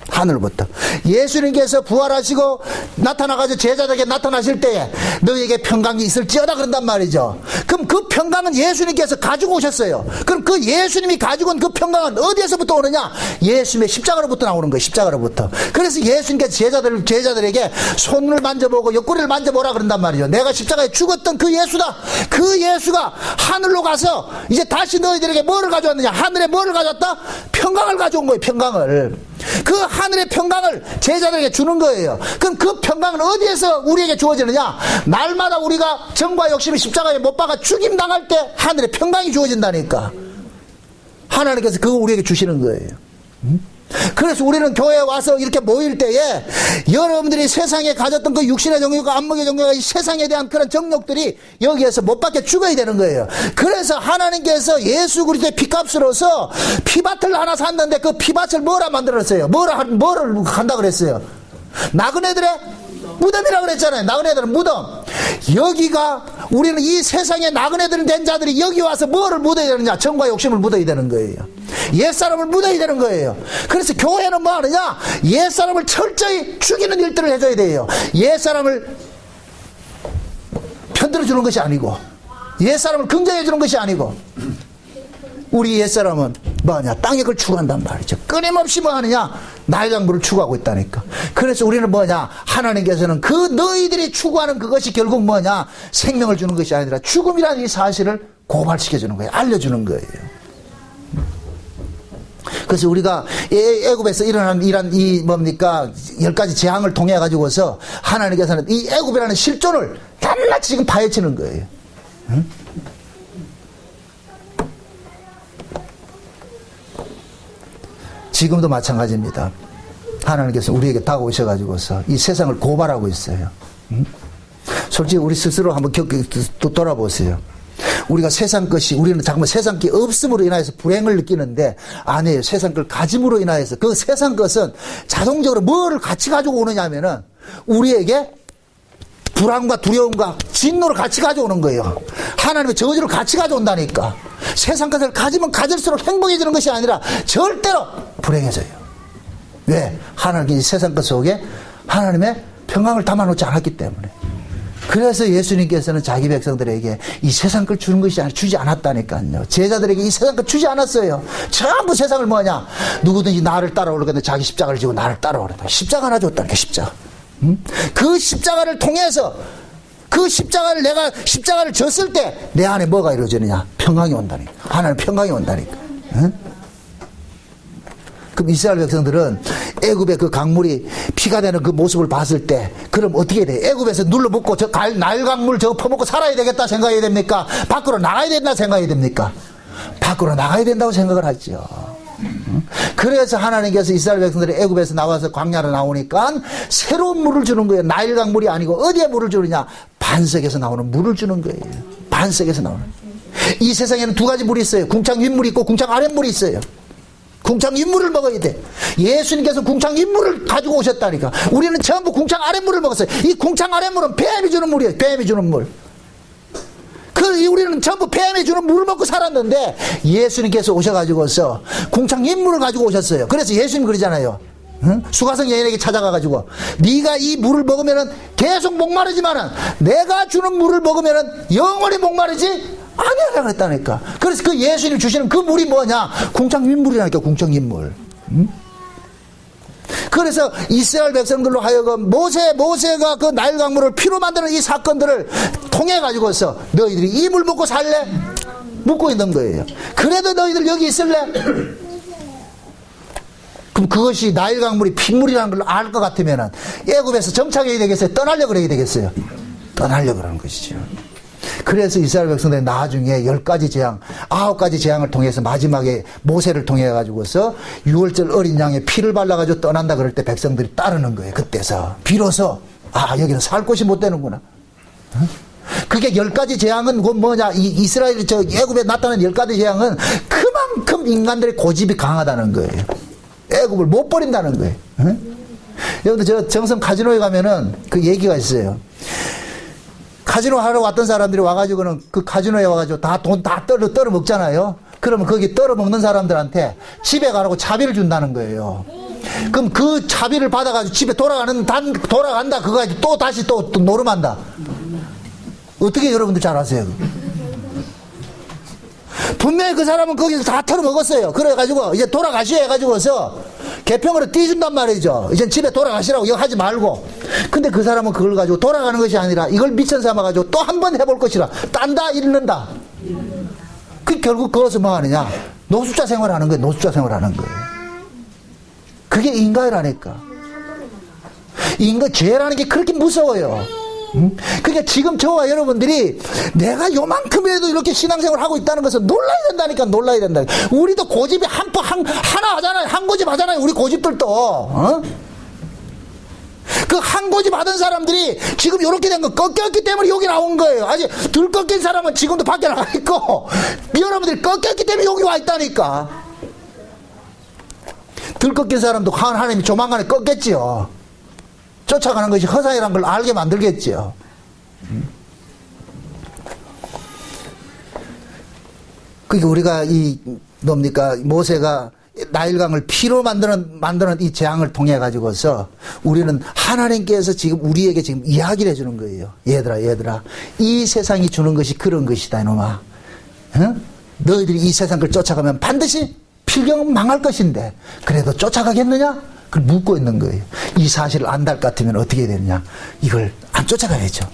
하늘부터. 예수님께서 부활하시고 나타나가지고 제자들에게 나타나실 때에 너희에게 평강이 있을지어다 그런단 말이죠. 그럼 그 평강은 예수님께서 가지고 오셨어요. 그럼 그 예수님이 가지고 온 그 평강은 어디에서부터 오느냐? 예수님의 십자가로부터 나오는 거예요. 십자가로부터. 그래서 예수님께서 제자들에게 손을 만져보고 옆구리를 만져보라 그런단 말이죠. 내가 십자가에 죽었던 그 예수다. 그 예수가 하늘로 가서 이제 다시 너희들에게 뭐를 가져왔느냐? 하늘에 뭐를 가져왔다? 평강을 가져온 거예요. 평강을. 그 하늘의 평강을 제자들에게 주는 거예요. 그럼 그 평강은 어디에서 우리에게 주어지느냐? 날마다 우리가 정과 욕심의 십자가에 못 박아 죽임당할 때 하늘의 평강이 주어진다니까. 하나님께서 그거 우리에게 주시는 거예요. 그래서 우리는 교회에 와서 이렇게 모일 때에 여러분들이 세상에 가졌던 그 육신의 정욕과 안목의 정욕과 이 세상에 대한 그런 정욕들이 여기에서 못 박혀 죽어야 되는 거예요. 그래서 하나님께서 예수 그리스도의 피값으로서 피밭을 하나 샀는데 그 피밭을 뭐라 만들었어요? 뭐를 한다 그랬어요? 나그네들의 무덤이라고 그랬잖아요. 나그네들은 무덤. 여기가, 우리는 이 세상에 나그네들 된 자들이 여기 와서 뭐를 묻어야 되느냐? 정과 욕심을 묻어야 되는 거예요. 옛사람을 묻어야 되는 거예요. 그래서 교회는 뭐 하느냐? 옛사람을 철저히 죽이는 일들을 해줘야 돼요. 옛사람을 편들어주는 것이 아니고, 옛사람을 긍정해주는 것이 아니고, 우리 옛사람은 뭐하냐? 땅에 그걸 추구한단 말이죠. 끊임없이 뭐 하느냐? 나일강물을 추구하고 있다니까. 그래서 우리는 뭐냐? 하나님께서는 그 너희들이 추구하는 그것이 결국 뭐냐? 생명을 주는 것이 아니라 죽음이라는 이 사실을 고발시켜주는 거예요. 알려주는 거예요. 그래서 우리가 애굽에서 일어난 이 뭡니까? 10가지 재앙을 통해 가지고서 하나님께서는 이 애굽이라는 실존을 낱낱이 지금 파헤치는 거예요. 응? 지금도 마찬가지입니다. 하나님께서 우리에게 다가오셔가지고서 이 세상을 고발하고 있어요. 응? 솔직히 우리 스스로 한번 또 돌아보세요. 우리가 세상 것이, 우리는 잠깐만 세상 게 없음으로 인하여서 불행을 느끼는데 아니에요. 세상 걸 가짐으로 인하여서 그 세상 것은 자동적으로 뭐를 같이 가지고 오느냐 하면은 우리에게 불안과 두려움과 진노를 같이 가져오는 거예요. 하나님의 저주를 같이 가져온다니까. 세상 것을 가지면 가질수록 행복해지는 것이 아니라 절대로 불행해져요. 왜? 하나님이 세상 것 속에 하나님의 평강을 담아놓지 않았기 때문에. 그래서 예수님께서는 자기 백성들에게 이 세상 걸 주는 것이 주지 않았다니까요. 제자들에게 이 세상 걸 주지 않았어요. 전부 세상을 뭐냐? 누구든지 나를 따라오려는데 자기 십자가를 지고 나를 따라오려다. 십자가 하나 줬다니까, 십자가. 응? 그 십자가를 통해서, 그 십자가를 내가 십자가를 졌을 때 내 안에 뭐가 이루어지느냐? 평강이 온다니까. 하나님 평강이 온다니까. 응? 그럼 이스라엘 백성들은 애굽의 그 강물이 피가 되는 그 모습을 봤을 때 그럼 어떻게 돼? 애굽에서 눌러 먹고 저 나일 강물 저거 퍼먹고 살아야 되겠다 생각해야 됩니까? 밖으로 나가야 된다 생각해야 됩니까? 밖으로 나가야 된다고 생각을 하죠. 그래서 하나님께서 이스라엘 백성들이 애굽에서 나와서 광야로 나오니까 새로운 물을 주는 거예요. 나일 강물이 아니고 어디에 물을 주느냐? 반석에서 나오는 물을 주는 거예요. 반석에서 나오는. 이 세상에는 두 가지 물이 있어요. 궁창 윗물이 있고 궁창 아랫물이 있어요. 궁창 윗물을 먹어야 돼. 예수님께서 궁창 윗물을 가지고 오셨다니까. 우리는 전부 궁창 아랫물을 먹었어요. 이 궁창 아랫물은 뱀이 주는 물이에요. 뱀이 주는 물. 우리는 전부 뱀이 주는 물을 먹고 살았는데 예수님께서 오셔가지고서 궁창 윗물을 가지고 오셨어요. 그래서 예수님 그러잖아요. 응? 수가성 여인에게 찾아가가지고 네가 이 물을 먹으면은 계속 목마르지만은 내가 주는 물을 먹으면은 영원히 목마르지 아니라 그랬다니까. 그래서 그 예수님 주시는 그 물이 뭐냐? 궁창 윗물이라니까. 궁창 윗물. 응? 그래서 이스라엘 백성들로 하여금 모세가 그 나일 강물을 피로 만드는 이 사건들을 통해 가지고서 너희들이 이 물 먹고 살래? 묻고 있는 거예요. 그래도 너희들 여기 있을래? 그럼 그것이 나일 강물이 핏물이라는 걸 알 것 같으면은 애굽에서 정착해야 되겠어요? 떠나려고 그래야 되겠어요? 떠나려고 그러는 것이죠. 그래서 이스라엘 백성들이 나중에 10가지 재앙, 9가지 재앙을 통해서 마지막에 모세를 통해 가지고서 6월절 어린 양의 피를 발라가지고 떠난다 그럴 때 백성들이 따르는 거예요. 그때서 비로소 여기는 살 곳이 못 되는구나. 그게 10가지 재앙은 그 뭐냐? 이스라엘 애굽에 나타난 10가지 재앙은 그만큼 인간들의 고집이 강하다는 거예요. 애굽을 못 버린다는 거예요. 여러분들 저 정성 카지노에 가면은 그 얘기가 있어요. 카지노 하러 왔던 사람들이 와가지고는 그 카지노에 와가지고 돈 다 떨어 먹잖아요. 그러면 거기 떨어 먹는 사람들한테 집에 가라고 차비를 준다는 거예요. 그럼 그 차비를 받아가지고 집에 돌아간다. 그거 가지고 또 다시 또 노름한다. 어떻게 여러분들 잘 아세요? 분명히 그 사람은 거기서 다 털어 먹었어요. 그래가지고 이제 돌아가시오 해가지고서 개평으로 띄준단 말이죠. 이제 집에 돌아가시라고 이거 하지 말고. 근데 그 사람은 그걸 가지고 돌아가는 것이 아니라 이걸 미천 삼아가지고 또 한 번 해볼 것이라 딴다 잃는다. 그 결국 그것은 뭐 하느냐? 노숙자 생활하는 거예요. 노숙자 생활하는 거예요. 그게 인간이라니까. 인간 죄라는 게 그렇게 무서워요. 그러니까 지금 저와 여러분들이 내가 요만큼이라도 이렇게 신앙생활을 하고 있다는 것은 놀라야 된다니까. 놀라야 된다. 우리도 고집이 하나 하잖아요. 한 고집 하잖아요. 우리 고집들도. 그 한 고집 하던 사람들이 지금 이렇게 된 거 꺾였기 때문에 여기 나온 거예요. 아직 덜 꺾인 사람은 지금도 밖에 나가 있고 여러분들이 꺾였기 때문에 여기 와 있다니까. 덜 꺾인 사람도 하나님이 조만간에 꺾겠지요. 쫓아가는 것이 허상이라는 걸 알게 만들겠지요. 그러니까 우리가 뭡니까? 모세가 나일강을 피로 만드는 이 재앙을 통해 가지고서 우리는 하나님께서 지금 우리에게 지금 이야기를 해주는 거예요. 얘들아, 이 세상이 주는 것이 그런 것이다, 이놈아. 응? 너희들이 이 세상을 쫓아가면 반드시 필경은 망할 것인데, 그래도 쫓아가겠느냐? 그걸 묻고 있는 거예요. 이 사실을 안달 같으면 어떻게 해야 되느냐? 이걸 안 쫓아가야죠.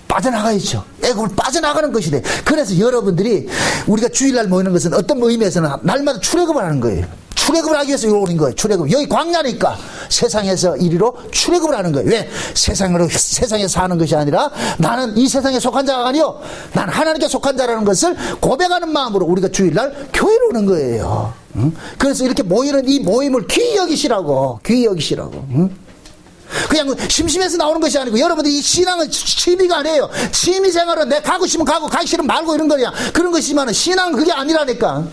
빠져나가야죠. 애굽을 빠져나가는 것이 돼. 그래서 여러분들이 우리가 주일날 모이는 것은 어떤 의미에서는 날마다 출애굽을 하는 거예요. 출애굽을 하기 위해서 오는 거예요. 출애굽. 여기 광야니까 세상에서 이리로 출애굽을 하는 거예요. 왜? 세상에 사는 것이 아니라 나는 이 세상에 속한 자가 아니요. 난 하나님께 속한 자라는 것을 고백하는 마음으로 우리가 주일날 교회로 오는 거예요. 그래서 이렇게 모이는 이 모임을 귀히 여기시라고. 그냥 심심해서 나오는 것이 아니고 여러분들이 이 신앙은 취미가 아니에요. 취미생활은 내 가고 싶으면 가고 가기 싫으면 말고 이런 거냐. 그런 것이지만 신앙은 그게 아니라니까.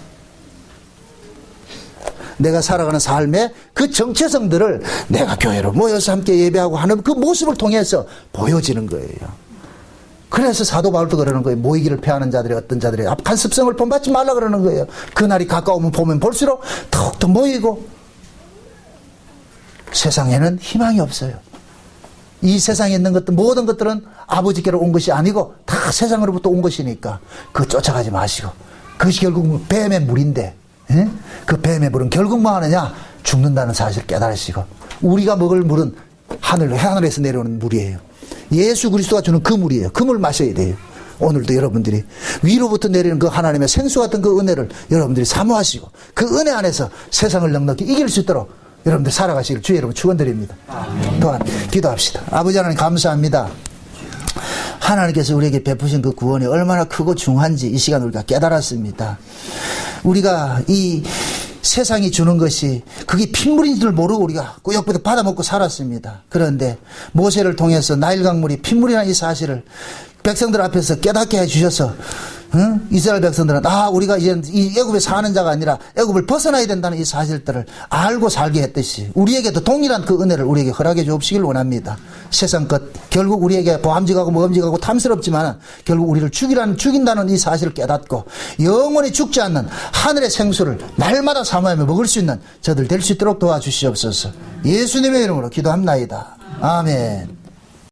내가 살아가는 삶의 그 정체성들을 내가 교회로 모여서 함께 예배하고 하는 그 모습을 통해서 보여지는 거예요. 그래서 사도 바울도 그러는 거예요. 모이기를 패하는 자들이 어떤 자들이 악한 습성을 본받지 말라 그러는 거예요. 그날이 가까우면 보면 볼수록 더욱더 모이고 세상에는 희망이 없어요. 이 세상에 있는 것들 모든 것들은 아버지께로 온 것이 아니고 다 세상으로부터 온 것이니까 그거 쫓아가지 마시고 그것이 결국 뱀의 물인데 그 뱀의 물은 결국 뭐 하느냐? 죽는다는 사실을 깨달으시고 우리가 먹을 물은 하늘에서 내려오는 물이에요. 예수 그리스도가 주는 그 물이에요. 그 물 마셔야 돼요. 오늘도 여러분들이 위로부터 내리는 그 하나님의 생수 같은 그 은혜를 여러분들이 사모하시고 그 은혜 안에서 세상을 넉넉히 이길 수 있도록 여러분들 살아가시길 주의 이름으로 축원드립니다. 또한 기도합시다. 아버지 하나님 감사합니다. 하나님께서 우리에게 베푸신 그 구원이 얼마나 크고 중요한지 이 시간 우리가 깨달았습니다. 우리가 이 세상이 주는 것이 그게 핏물인 줄 모르고 우리가 꾸역꾸역 받아먹고 살았습니다. 그런데 모세를 통해서 나일 강물이 핏물이라는 이 사실을 백성들 앞에서 깨닫게 해주셔서 이스라엘 백성들은 우리가 이제 이 애굽에 사는 자가 아니라 애굽을 벗어나야 된다는 이 사실들을 알고 살게 했듯이 우리에게도 동일한 그 은혜를 우리에게 허락해 주옵시길 원합니다. 세상 것 결국 우리에게 보암직하고 모험직하고 탐스럽지만 결국 우리를 죽인다는 이 사실을 깨닫고 영원히 죽지 않는 하늘의 생수를 날마다 사모하며 먹을 수 있는 저들 될 수 있도록 도와주시옵소서. 예수님의 이름으로 기도합나이다. 아멘.